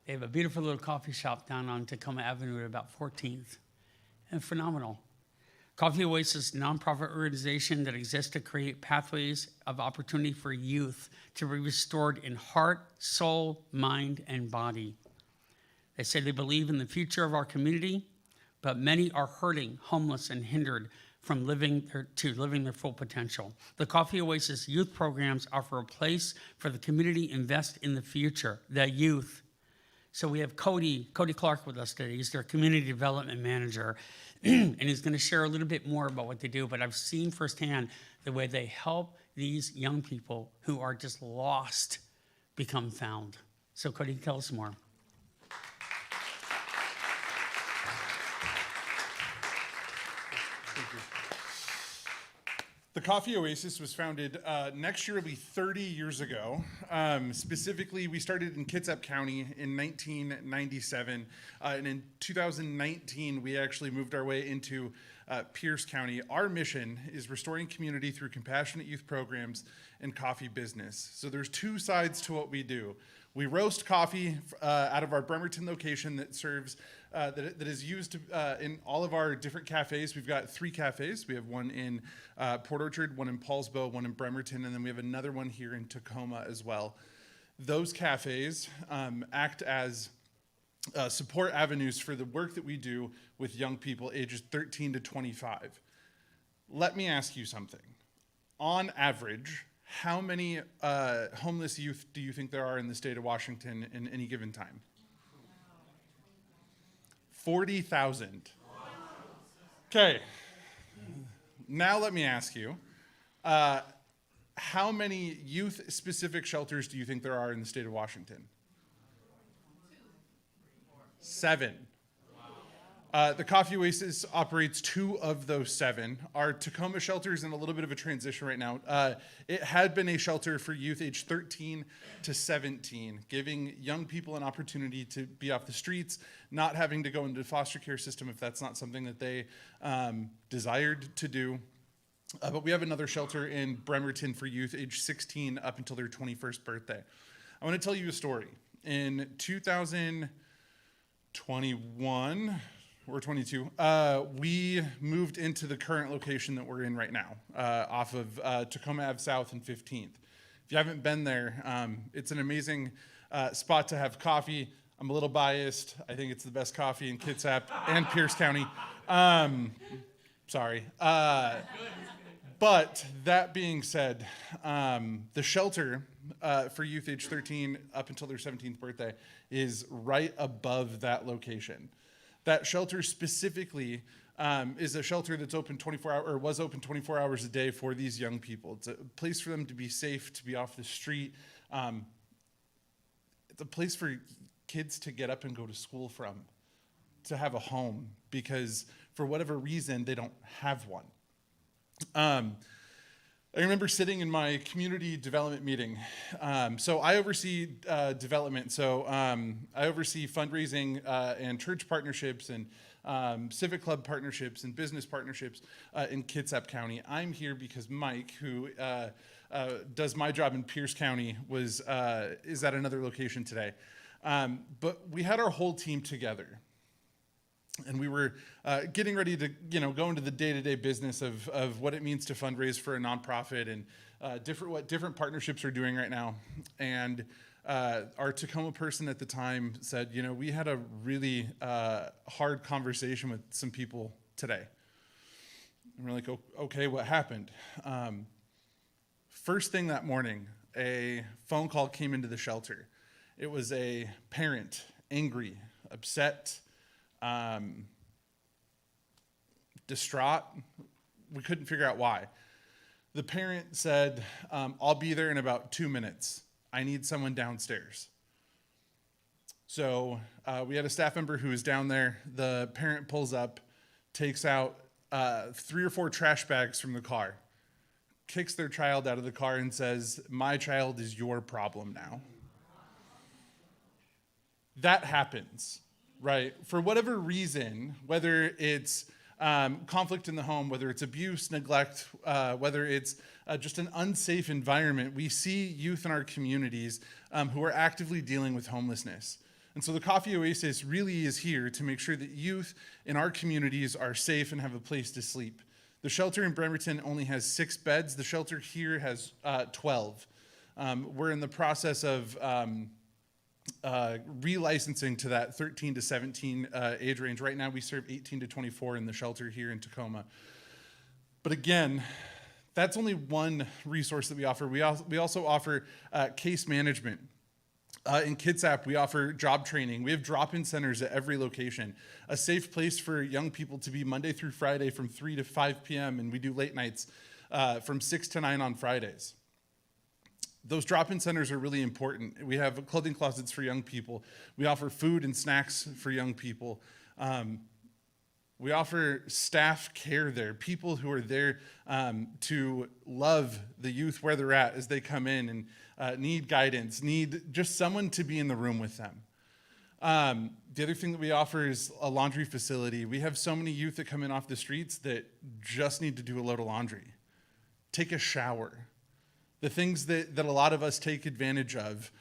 [SPEAKER 2] They have a beautiful little coffee shop down on Tacoma Avenue at about 14th. And phenomenal. Coffee Oasis is a nonprofit organization that exists to create pathways of opportunity for youth to be restored in heart, soul, mind, and body. They say they believe in the future of our community, but many are hurting, homeless, and hindered from living their full potential. The Coffee Oasis youth programs offer a place for the community to invest in the future, the youth. So we have Cody Clark with us today. He's their community development manager, and he's going to share a little bit more about what they do. But I've seen firsthand the way they help these young people who are just lost become found. So Cody, tell us more.
[SPEAKER 9] The Coffee Oasis was founded, next year will be 30 years ago. Specifically, we started in Kitsap County in 1997. And in 2019, we actually moved our way into Pierce County. Our mission is restoring community through compassionate youth programs and coffee business. So there's two sides to what we do. We roast coffee out of our Bremerton location that serves, that is used in all of our different cafes. We've got 3 cafes. We have one in Port Orchard, one in Paulsbo, one in Bremerton, and then we have another one here in Tacoma as well. Those cafes act as support avenues for the work that we do with young people ages 13 to 25. Let me ask you something. On average, how many homeless youth do you think there are in the state of Washington in any given time? 40,000. Okay. Now let me ask you, how many youth-specific shelters do you think there are in the state of Washington? 7. The Coffee Oasis operates 2 of those 7. Our Tacoma shelter is in a little bit of a transition right now. It had been a shelter for youth aged 13 to 17, giving young people an opportunity to be off the streets, not having to go into the foster care system if that's not something that they desired to do. But we have another shelter in Bremerton for youth aged 16 up until their 21st birthday. I want to tell you a story. In 2021, or 22, we moved into the current location that we're in right now, off of Tacoma Ave South and 15th. If you haven't been there, it's an amazing spot to have coffee. I'm a little biased. I think it's the best coffee in Kitsap and Pierce County. Sorry. But that being said, the shelter for youth age 13 up until their 17th birthday is right above that location. That shelter specifically is a shelter that's open 24 hours, or was open 24 hours a day for these young people. It's a place for them to be safe, to be off the street. It's a place for kids to get up and go to school from, to have a home, because for whatever reason, they don't have one. I remember sitting in my community development meeting. So I oversee development. So I oversee fundraising and church partnerships and civic club partnerships and business partnerships in Kitsap County. I'm here because Mike, who does my job in Pierce County, is at another location today. But we had our whole team together. And we were getting ready to, go into the day-to-day business of what it means to fundraise for a nonprofit and what different partnerships are doing right now. And our Tacoma person at the time said, we had a really hard conversation with some people today. And we're like, okay, what happened? First thing that morning, a phone call came into the shelter. It was a parent, angry, upset, distraught. We couldn't figure out why. The parent said, I'll be there in about 2 minutes. I need someone downstairs. So we had a staff member who was down there. The parent pulls up, takes out 3 or 4 trash bags from the car, kicks their child out of the car and says, my child is your problem now. That happens. Right, for whatever reason, whether it's conflict in the home, whether it's abuse, neglect, whether it's just an unsafe environment, we see youth in our communities who are actively dealing with homelessness. And so the Coffee Oasis really is here to make sure that youth in our communities are safe and have a place to sleep. The shelter in Bremerton only has 6 beds. The shelter here has 12. We're in the process of relicensing to that 13 to 17 age range. Right now we serve 18 to 24 in the shelter here in Tacoma. But again, that's only one resource that we offer. We also offer case management. In Kitsap, we offer job training. We have drop-in centers at every location, a safe place for young people to be Monday through Friday from 3 to 5 p.m., and we do late nights from 6 to 9 on Fridays. Those drop-in centers are really important. We have clothing closets for young people. We offer food and snacks for young people. We offer staff care there, people who are there to love the youth where they're at as they come in and need guidance, need just someone to be in the room with them. The other thing that we offer is a laundry facility. We have so many youth that come in off the streets that just need to do a load of laundry, take a shower. The things that a lot of us take advantage of,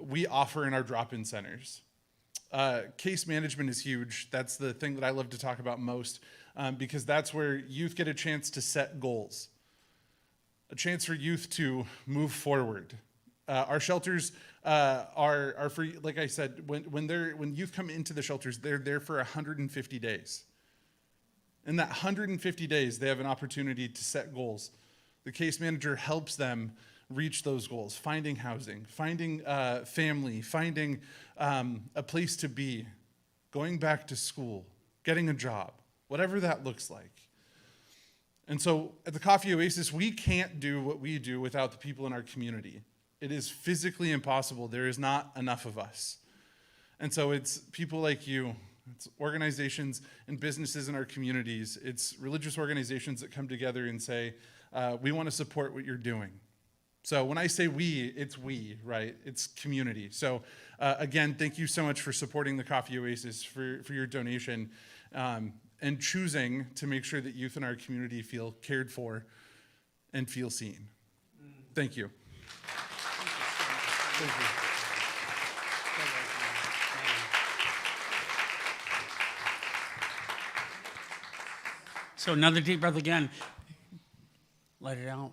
[SPEAKER 9] we offer in our drop-in centers. Case management is huge. That's the thing that I love to talk about most because that's where youth get a chance to set goals, a chance for youth to move forward. Our shelters are for, like I said, when youth come into the shelters, they're there for 150 days. In that 150 days, they have an opportunity to set goals. The case manager helps them reach those goals, finding housing, finding family, finding a place to be, going back to school, getting a job, whatever that looks like. And so at the Coffee Oasis, we can't do what we do without the people in our community. It is physically impossible. There is not enough of us. And so it's people like you, it's organizations and businesses in our communities, it's religious organizations that come together and say, we want to support what you're doing. So when I say we, it's we, right? It's community. So again, thank you so much for supporting the Coffee Oasis, for your donation, and choosing to make sure that youth in our community feel cared for and feel seen. Thank you. Thank you.
[SPEAKER 2] So another deep breath again. Let it out.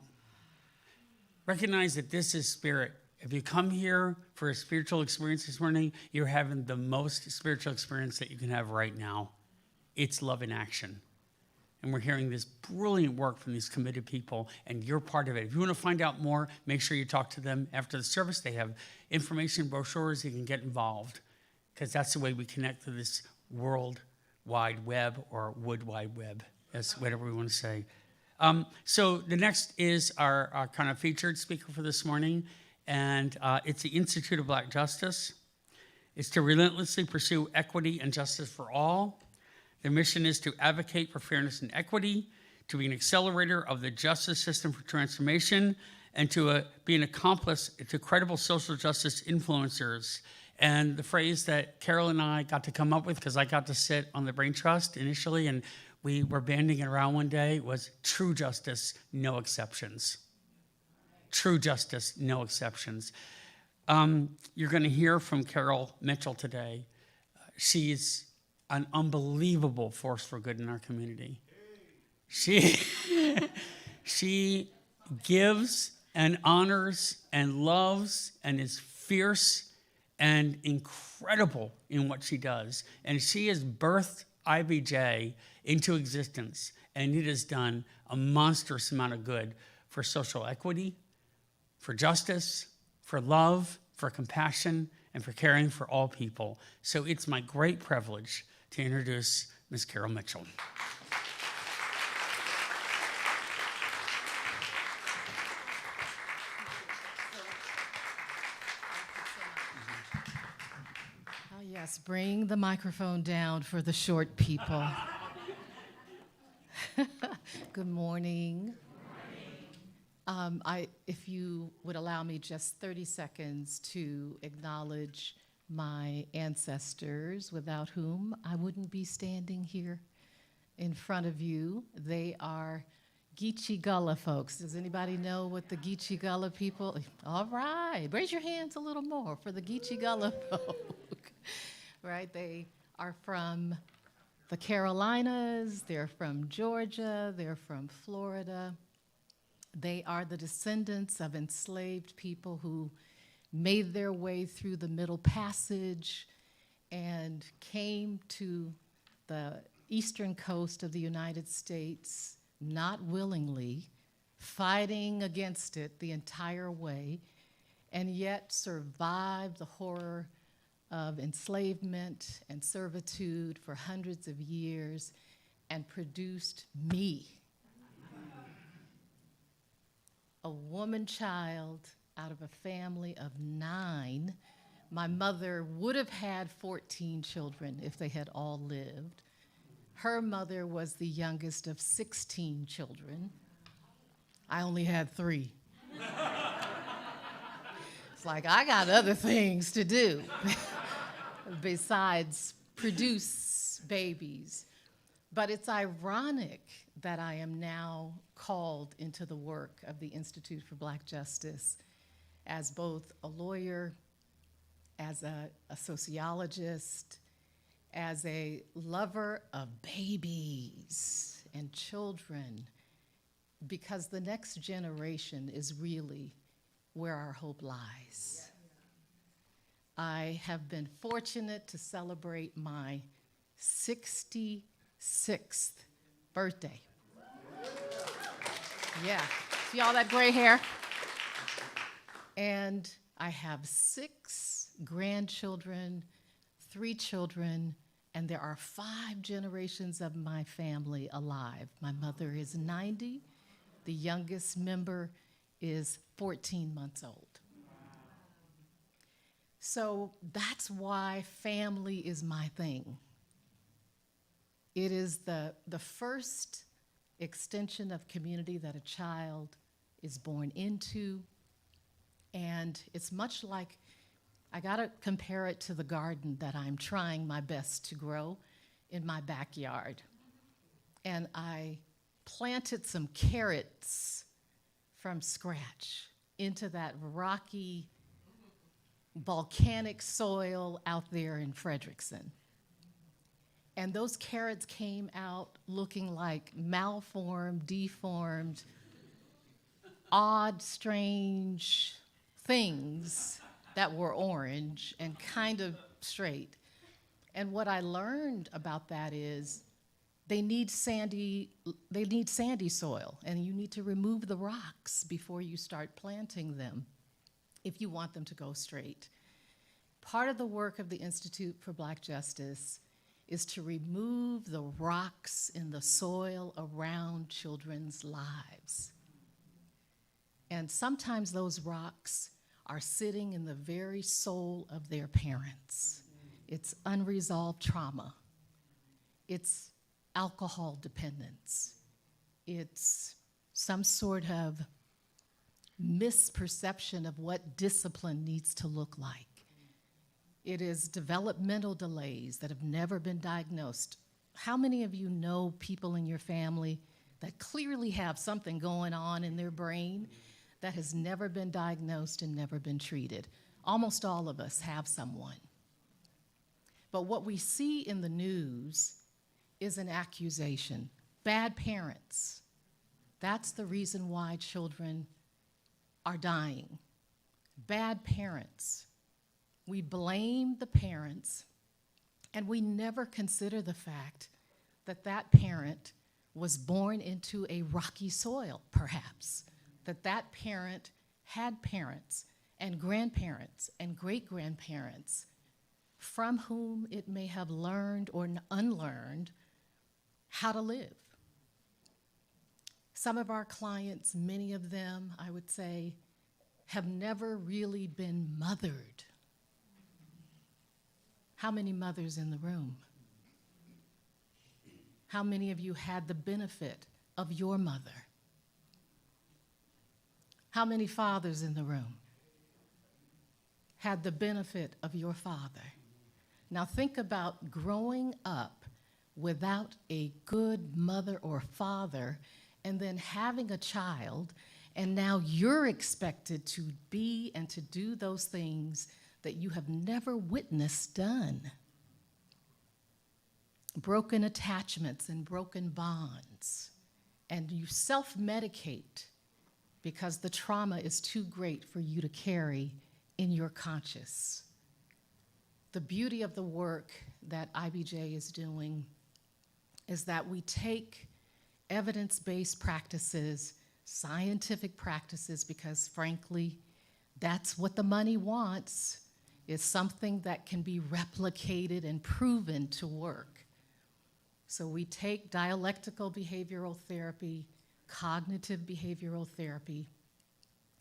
[SPEAKER 2] Recognize that this is spirit. If you come here for a spiritual experience this morning, you're having the most spiritual experience that you can have right now. It's love in action. And we're hearing this brilliant work from these committed people, and you're part of it. If you want to find out more, make sure you talk to them after the service. They have information, brochures, you can get involved, because that's the way we connect to this World Wide Web, or Wood Wide Web, that's whatever we want to say. So the next is our kind of featured speaker for this morning, and it's the Institute of Black Justice. It's to relentlessly pursue equity and justice for all. Their mission is to advocate for fairness and equity, to be an accelerator of the justice system for transformation, and to be an accomplice to credible social justice influencers. And the phrase that Carol and I got to come up with, because I got to sit on the Brain Trust initially, and we were banding it around one day, was true justice, no exceptions. True justice, no exceptions. You're going to hear from Carol Mitchell today. She's an unbelievable force for good in our community. She gives and honors and loves and is fierce and incredible in what she does. And she has birthed IBJ into existence, and it has done a monstrous amount of good for social equity, for justice, for love, for compassion, and for caring for all people. So it's my great privilege to introduce Ms. Carol Mitchell.
[SPEAKER 10] Oh, yes, bring the microphone down for the short people. Good morning. If you would allow me just 30 seconds to acknowledge my ancestors, without whom I wouldn't be standing here in front of you. They are Geechee Gullah folks. Does anybody know what the Geechee Gullah people? All right, raise your hands a little more for the Geechee Gullah folk. Right, they are from the Carolinas, they're from Georgia, they're from Florida. They are the descendants of enslaved people who made their way through the Middle Passage and came to the eastern coast of the United States not willingly, fighting against it the entire way, and yet survived the horror of enslavement and servitude for hundreds of years and produced me, a woman child out of a family of 9. My mother would have had 14 children if they had all lived. Her mother was the youngest of 16 children. I only had 3. It's like, I got other things to do besides produce babies. But it's ironic that I am now called into the work of the Institute for Black Justice as both a lawyer, as a sociologist, as a lover of babies and children, because the next generation is really where our hope lies. I have been fortunate to celebrate my 66th birthday. Yeah, see all that gray hair? And I have 6 grandchildren, 3 children, and there are 5 generations of my family alive. My mother is 90. The youngest member is 14 months old. So that's why family is my thing. It is the first extension of community that a child is born into. And it's much like, I gotta compare it to the garden that I'm trying my best to grow in my backyard. And I planted some carrots from scratch into that rocky, volcanic soil out there in Frederickson. And those carrots came out looking like malformed, deformed, odd, strange things that were orange and kind of straight. And what I learned about that is they need sandy soil, and you need to remove the rocks before you start planting them if you want them to go straight. Part of the work of the Institute for Black Justice is to remove the rocks in the soil around children's lives. And sometimes those rocks are sitting in the very soul of their parents. It's unresolved trauma. It's alcohol dependence. It's some sort of misperception of what discipline needs to look like. It is developmental delays that have never been diagnosed. How many of you know people in your family that clearly have something going on in their brain that has never been diagnosed and never been treated? Almost all of us have someone. But what we see in the news is an accusation. Bad parents. That's the reason why children are dying. Bad parents. We blame the parents, and we never consider the fact that that parent was born into a rocky soil, perhaps. That parent had parents and grandparents and great-grandparents from whom it may have learned or unlearned how to live. Some of our clients, many of them, I would say, have never really been mothered. How many mothers in the room? How many of you had the benefit of your mother? How many fathers in the room had the benefit of your father? Now think about growing up without a good mother or father and then having a child, and now you're expected to be and to do those things that you have never witnessed done. Broken attachments and broken bonds. And you self-medicate because the trauma is too great for you to carry in your conscious. The beauty of the work that IBJ is doing is that we take evidence-based practices, scientific practices, because frankly, that's what the money wants, is something that can be replicated and proven to work. So we take dialectical behavioral therapy, cognitive behavioral therapy,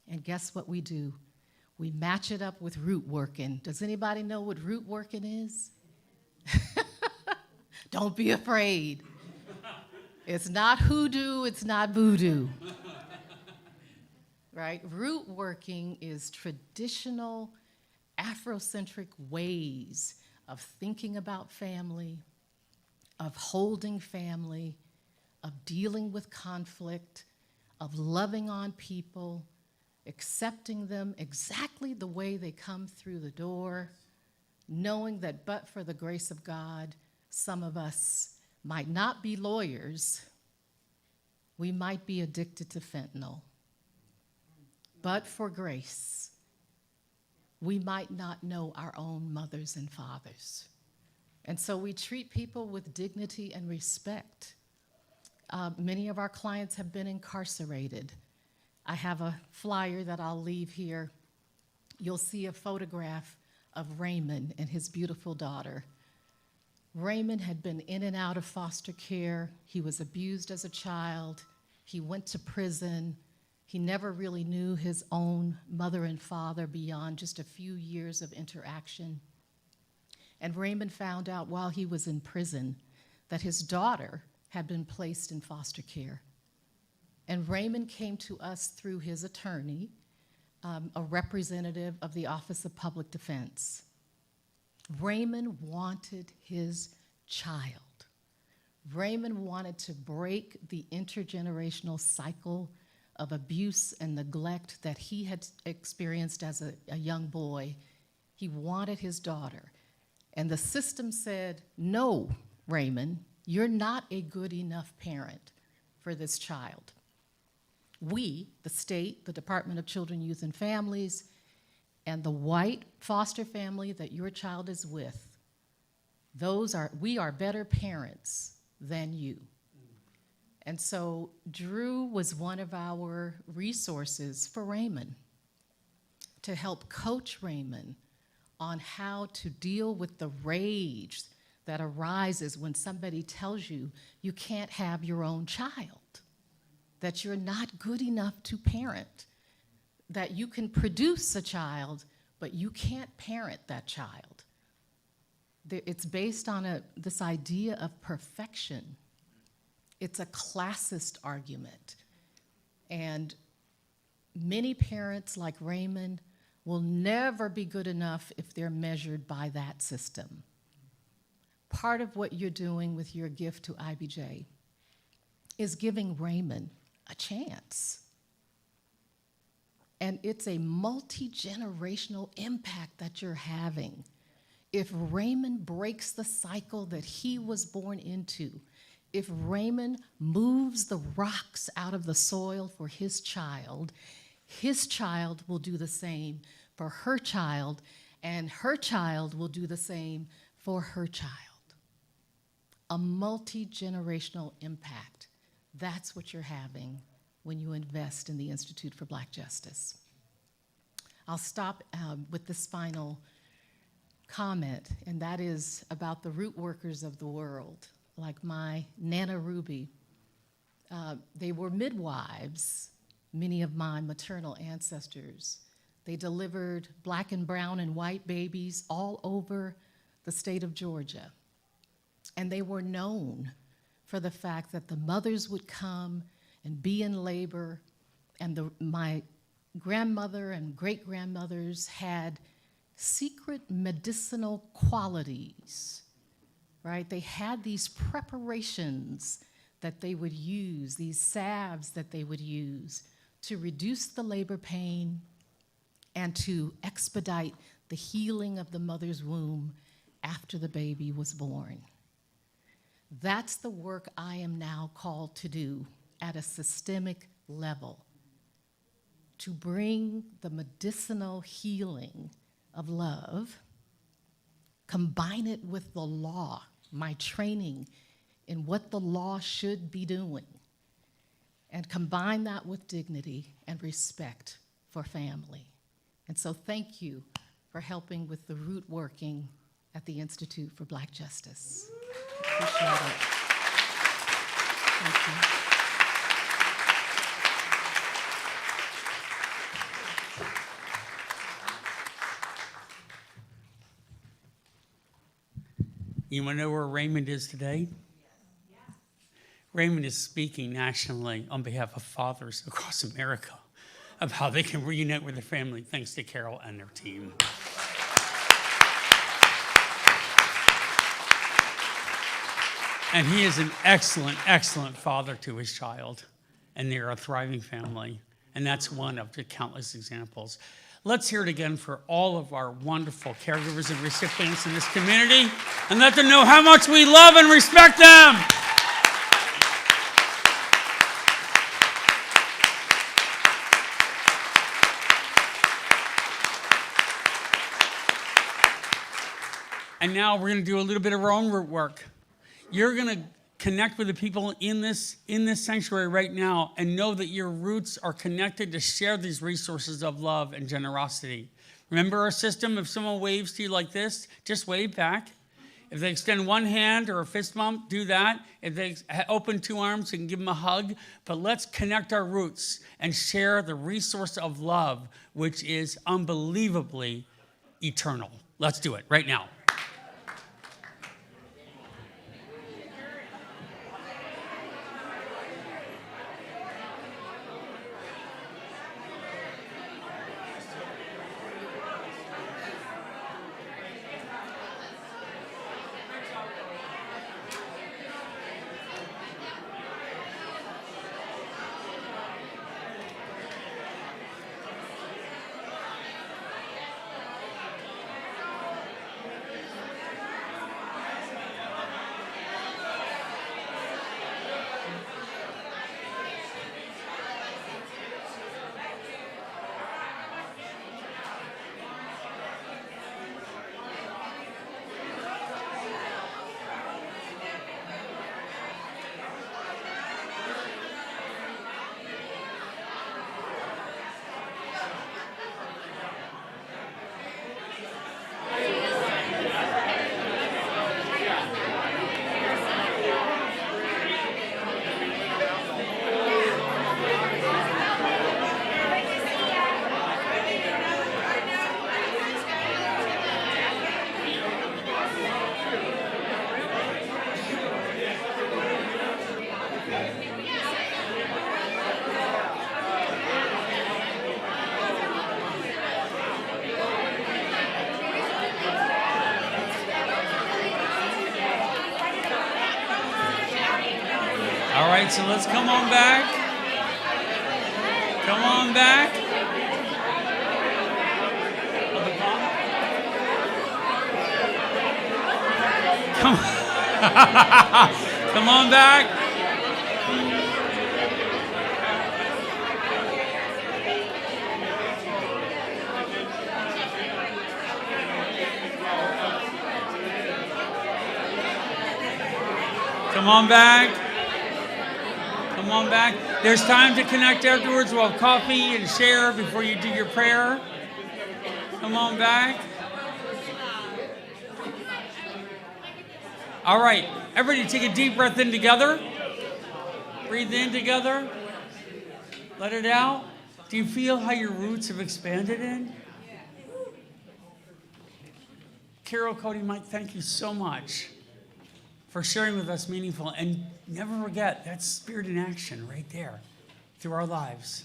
[SPEAKER 10] and guess what we do? We match it up with root working. Does anybody know what root working is? Don't be afraid. It's not hoodoo, it's not voodoo. Right? Root working is traditional Afrocentric ways of thinking about family, of holding family, of dealing with conflict, of loving on people, accepting them exactly the way they come through the door, knowing that but for the grace of God, some of us might not be lawyers, we might be addicted to fentanyl. But for grace, we might not know our own mothers and fathers. And so we treat people with dignity and respect. Many of our clients have been incarcerated. I have a flyer that I'll leave here. You'll see a photograph of Raymond and his beautiful daughter. Raymond had been in and out of foster care. He was abused as a child. He went to prison. He never really knew his own mother and father beyond just a few years of interaction. And Raymond found out while he was in prison that his daughter had been placed in foster care. And Raymond came to us through his attorney, a representative of the Office of Public Defense. Raymond wanted his child. Raymond wanted to break the intergenerational cycle of abuse and neglect that he had experienced as a young boy. He wanted his daughter. And the system said, no, Raymond, you're not a good enough parent for this child. We, the state, the Department of Children, Youth, and Families, and the white foster family that your child is with, we are better parents than you. And so Drew was one of our resources for Raymond to help coach Raymond on how to deal with the rage that arises when somebody tells you you can't have your own child, that you're not good enough to parent, that you can produce a child, but you can't parent that child. It's based on this idea of perfection. It's a classist argument. And many parents like Raymond will never be good enough if they're measured by that system. Part of what you're doing with your gift to IBJ is giving Raymond a chance. And it's a multi-generational impact that you're having. If Raymond breaks the cycle that he was born into, if Raymond moves the rocks out of the soil for his child will do the same for her child, and her child will do the same for her child. A multi-generational impact. That's what you're having when you invest in the Institute for Black Justice. I'll stop with this final comment, and that is about the root workers of the world, like my Nana Ruby. They were midwives, many of my maternal ancestors. They delivered black and brown and white babies all over the state of Georgia. And they were known for the fact that the mothers would come and be in labor, and my grandmother and great-grandmothers had secret medicinal qualities, right? They had these preparations that they would use, these salves that they would use to reduce the labor pain and to expedite the healing of the mother's womb after the baby was born. That's the work I am now called to do at a systemic level, to bring the medicinal healing of love, combine it with the law, my training in what the law should be doing, and combine that with dignity and respect for family. And so thank you for helping with the root working at the Institute for Black Justice. Appreciate it. Thank you.
[SPEAKER 2] You want to know where Raymond is today? Raymond is speaking nationally on behalf of fathers across America of how they can reunite with their family, thanks to Carol and their team. And he is an excellent, excellent father to his child, and they're a thriving family, and that's one of the countless examples. Let's hear it again for all of our wonderful caregivers and recipients in this community, and let them know how much we love and respect them. And now we're going to do a little bit of our own root work. You're going to connect with the people in this sanctuary right now and know that your roots are connected to share these resources of love and generosity. Remember our system? If someone waves to you like this, just wave back. If they extend one hand or a fist bump, do that. If they open two arms, you can give them a hug. But let's connect our roots and share the resource of love, which is unbelievably eternal. Let's do it right now. All right, so let's come on back. Come on back. Come on back. Come on back. Come on back. There's time to connect afterwards. We'll have coffee and share before you do your prayer. Come on back. All right. Everybody take a deep breath in together. Breathe in together. Let it out. Do you feel how your roots have expanded in? Carol, Cody, Mike, thank you so much for sharing with us meaningful. And never forget, that's spirit in action right there through our lives.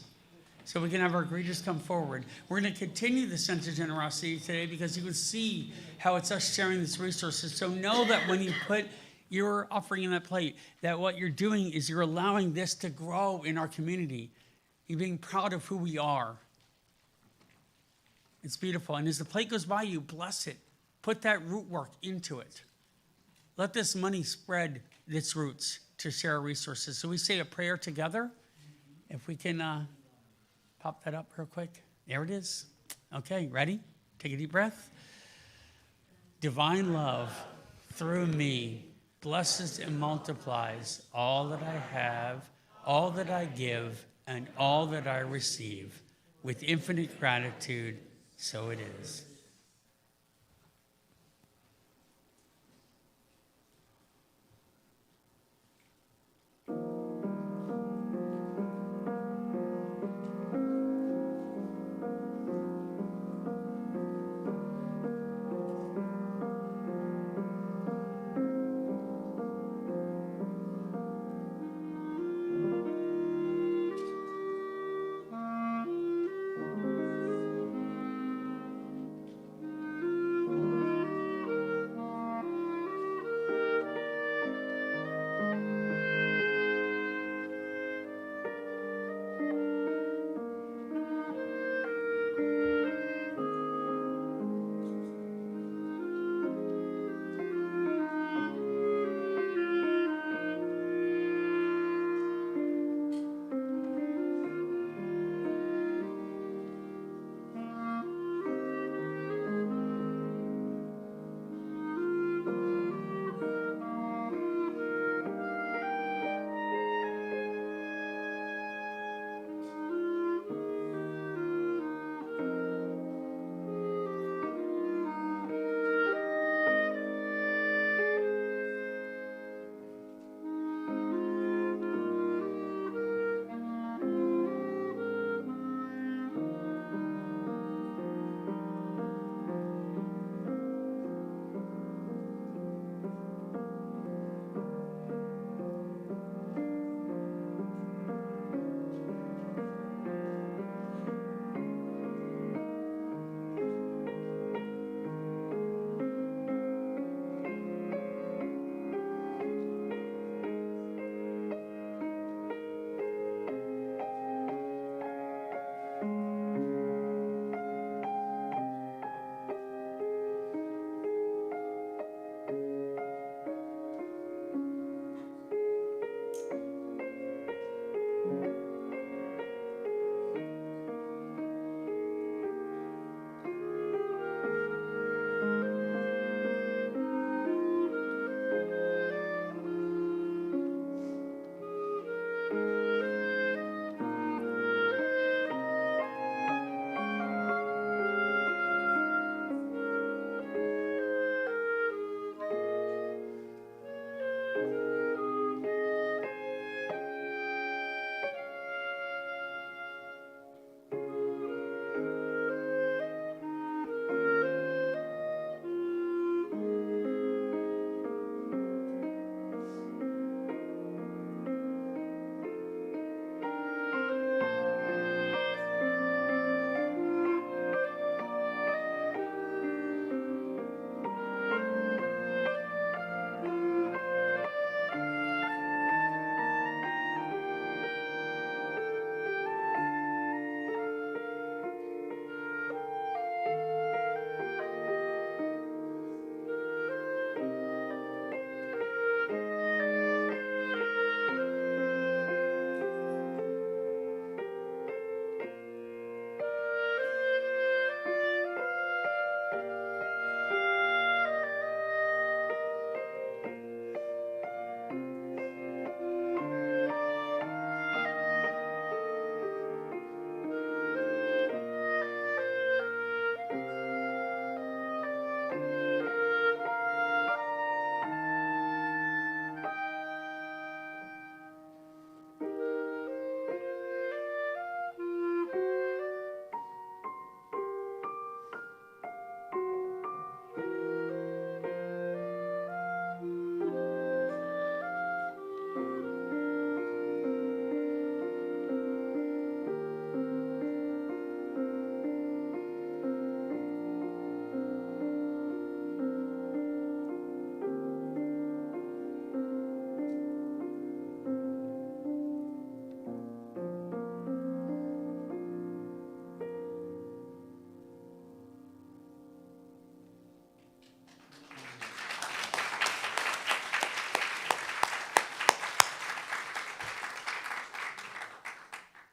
[SPEAKER 2] So we can have our greeters come forward. We're going to continue the sense of generosity today because you can see how it's us sharing these resources. So know that when you put your offering in that plate, that what you're doing is you're allowing this to grow in our community. You're being proud of who we are. It's beautiful. And as the plate goes by you, bless it. Put that root work into it. Let this money spread its roots to share our resources. So we say a prayer together. If we can pop that up real quick. There it is. Okay, ready? Take a deep breath. Divine love through me blesses and multiplies all that I have, all that I give and all that I receive, with infinite gratitude, so it is.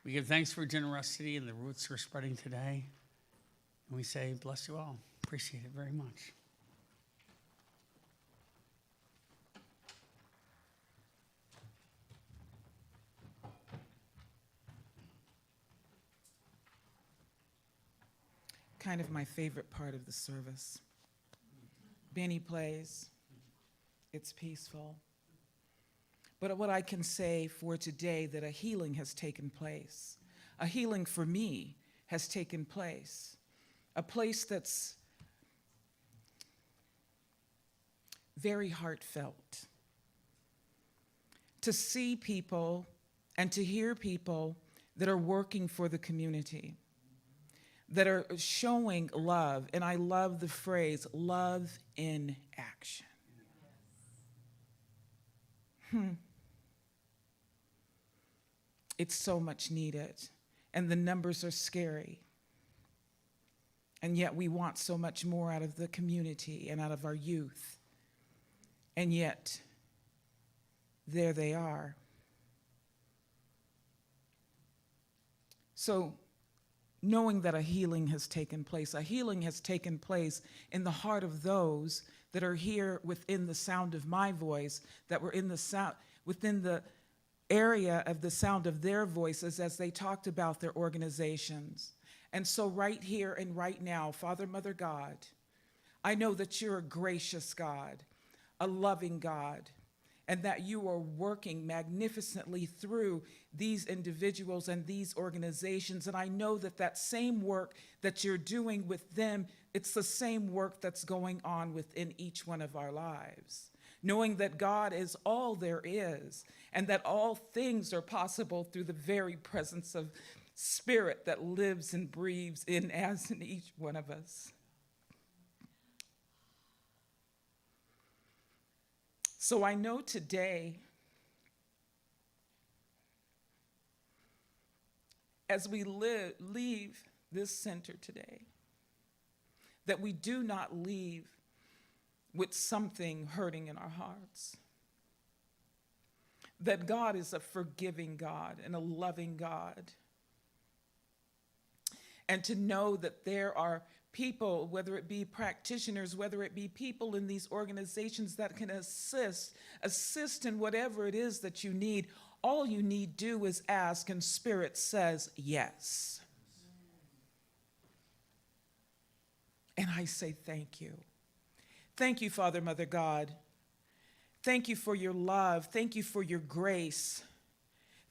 [SPEAKER 2] We give thanks for generosity and the roots we're spreading today. And we say, bless you all. Appreciate it very much.
[SPEAKER 6] kind of my favorite part of the service. Benny plays, it's peaceful. But what I can say for today, that a healing has taken place. A healing for me has taken place. A place that's very heartfelt. To see people and to hear people that are working for the community, that are showing love, and I love the phrase, love in action. It's so much needed, and the numbers are scary. And yet we want so much more out of the community and out of our youth. And yet, there they are. So, knowing that a healing has taken place in the heart of those that are here within the sound of my voice, that were within the area of the sound of their voices as they talked about their organizations. And so right here and right now, Father, Mother, God, I know that you're a gracious God, a loving God, and that you are working magnificently through these individuals and these organizations. And I know that that same work that you're doing with them, it's the same work that's going on within each one of our lives. Knowing that God is all there is, and that all things are possible through the very presence of Spirit that lives and breathes in each one of us. So I know today, as we leave this center today, that we do not leave with something hurting in our hearts. That God is a forgiving God and a loving God. And to know that there are people, whether it be practitioners, whether it be people in these organizations that can assist in whatever it is that you need. All you need do is ask, and Spirit says yes. And I say thank you. Thank you, Father, Mother, God. Thank you for your love. Thank you for your grace.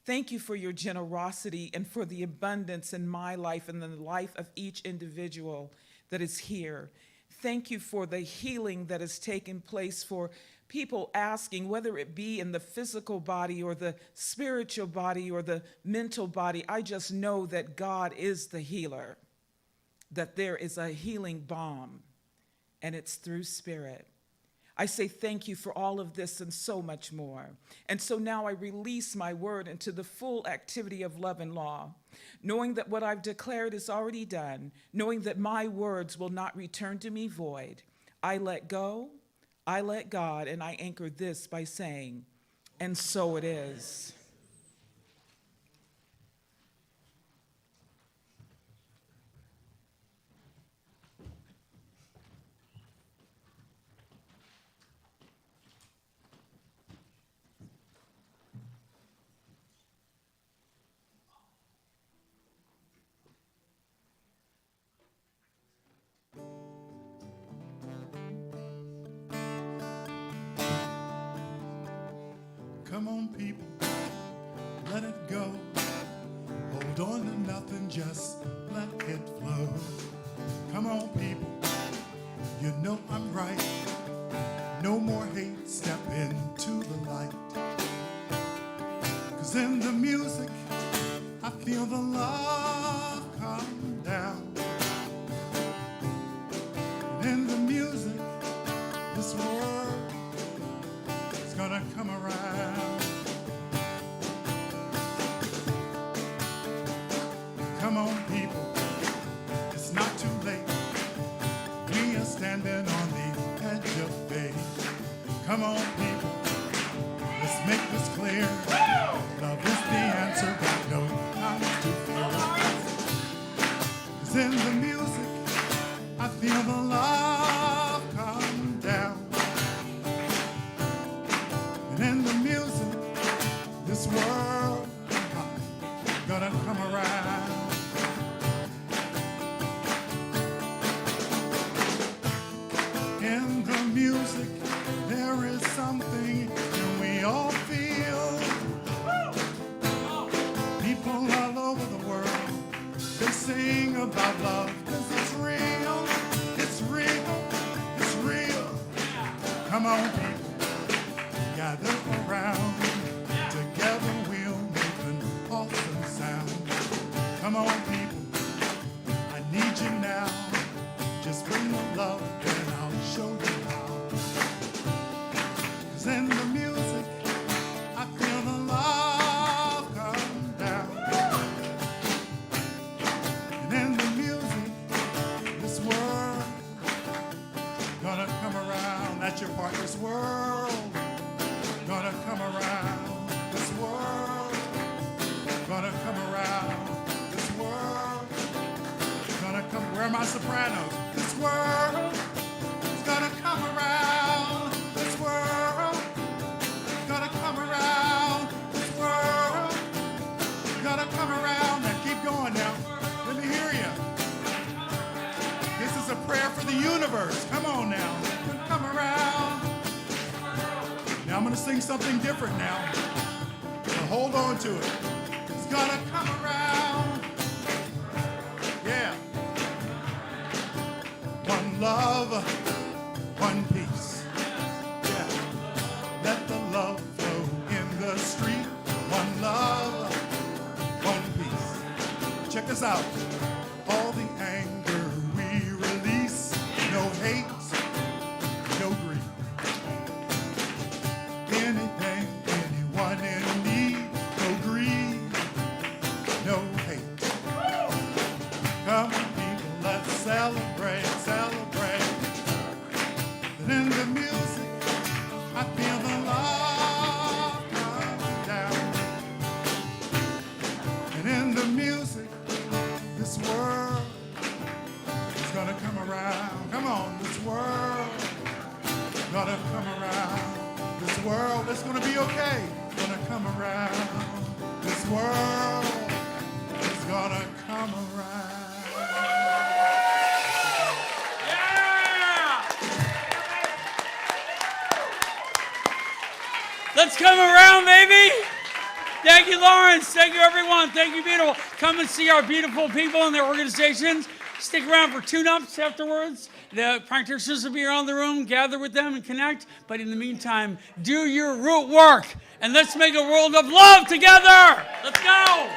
[SPEAKER 6] Thank you for your generosity and for the abundance in my life and in the life of each individual that is here. Thank you for the healing that has taken place for people asking, whether it be in the physical body or the spiritual body or the mental body. I just know that God is the healer, that there is a healing balm, and it's through Spirit. I say thank you for all of this and so much more. And so now I release my word into the full activity of love and law, knowing that what I've declared is already done, knowing that my words will not return to me void. I let go, I let God, and I anchor this by saying, and so it is.
[SPEAKER 7] Come on, people, let it go. Hold on to nothing, just let it flow. Come on, people, you know I'm right. No more hate, step into the light. 'Cause in the music, I feel the love come down. And in the music, this world is gonna come around. Come on, people, it's not too late. We are standing on the edge of faith. Come on, people, let's make this clear. Love is the answer, got no time to fear. 'Cause in the music, I feel the love come down. And in the music, this world gonna come around. on, people, gather around. Together we'll make an awesome sound. Come on, people, I need you now. Just bring the love and I'll show you how. 'Cause in the music, I feel the love come down. And in the music, this world gonna come around. That's your part. This world gonna come around. This world gonna come around. This world gonna come. Where are my sopranos? This world is gonna come around. This world gonna come around. This world gonna come around. Now keep going now. Let me hear you. This is a prayer for the universe. Come on now. Come around. Now I'm gonna sing something different now. So hold on to it. It's gonna come around. Yeah. One love, one peace. Yeah. Let the love flow in the street. One love, one peace. Check this out. All the anger we release. No hate, no grief. Anything, anyone in need. No greed, no hate. Come on, people, let's celebrate, celebrate. And in the music, I feel the love come down. And in the music, this world is gonna come around. Come on, this world gonna come around. This world is gonna be okay. Gonna come around. This world is gonna come around.
[SPEAKER 2] Yeah! Let's come around, baby. Thank you, Lawrence. Thank you, everyone. Thank you, beautiful. Come and see our beautiful people and their organizations. Stick around for tune-ups afterwards. The practitioners will be around the room. Gather with them and connect. But in the meantime, do your root work. And let's make a world of love together. Let's go.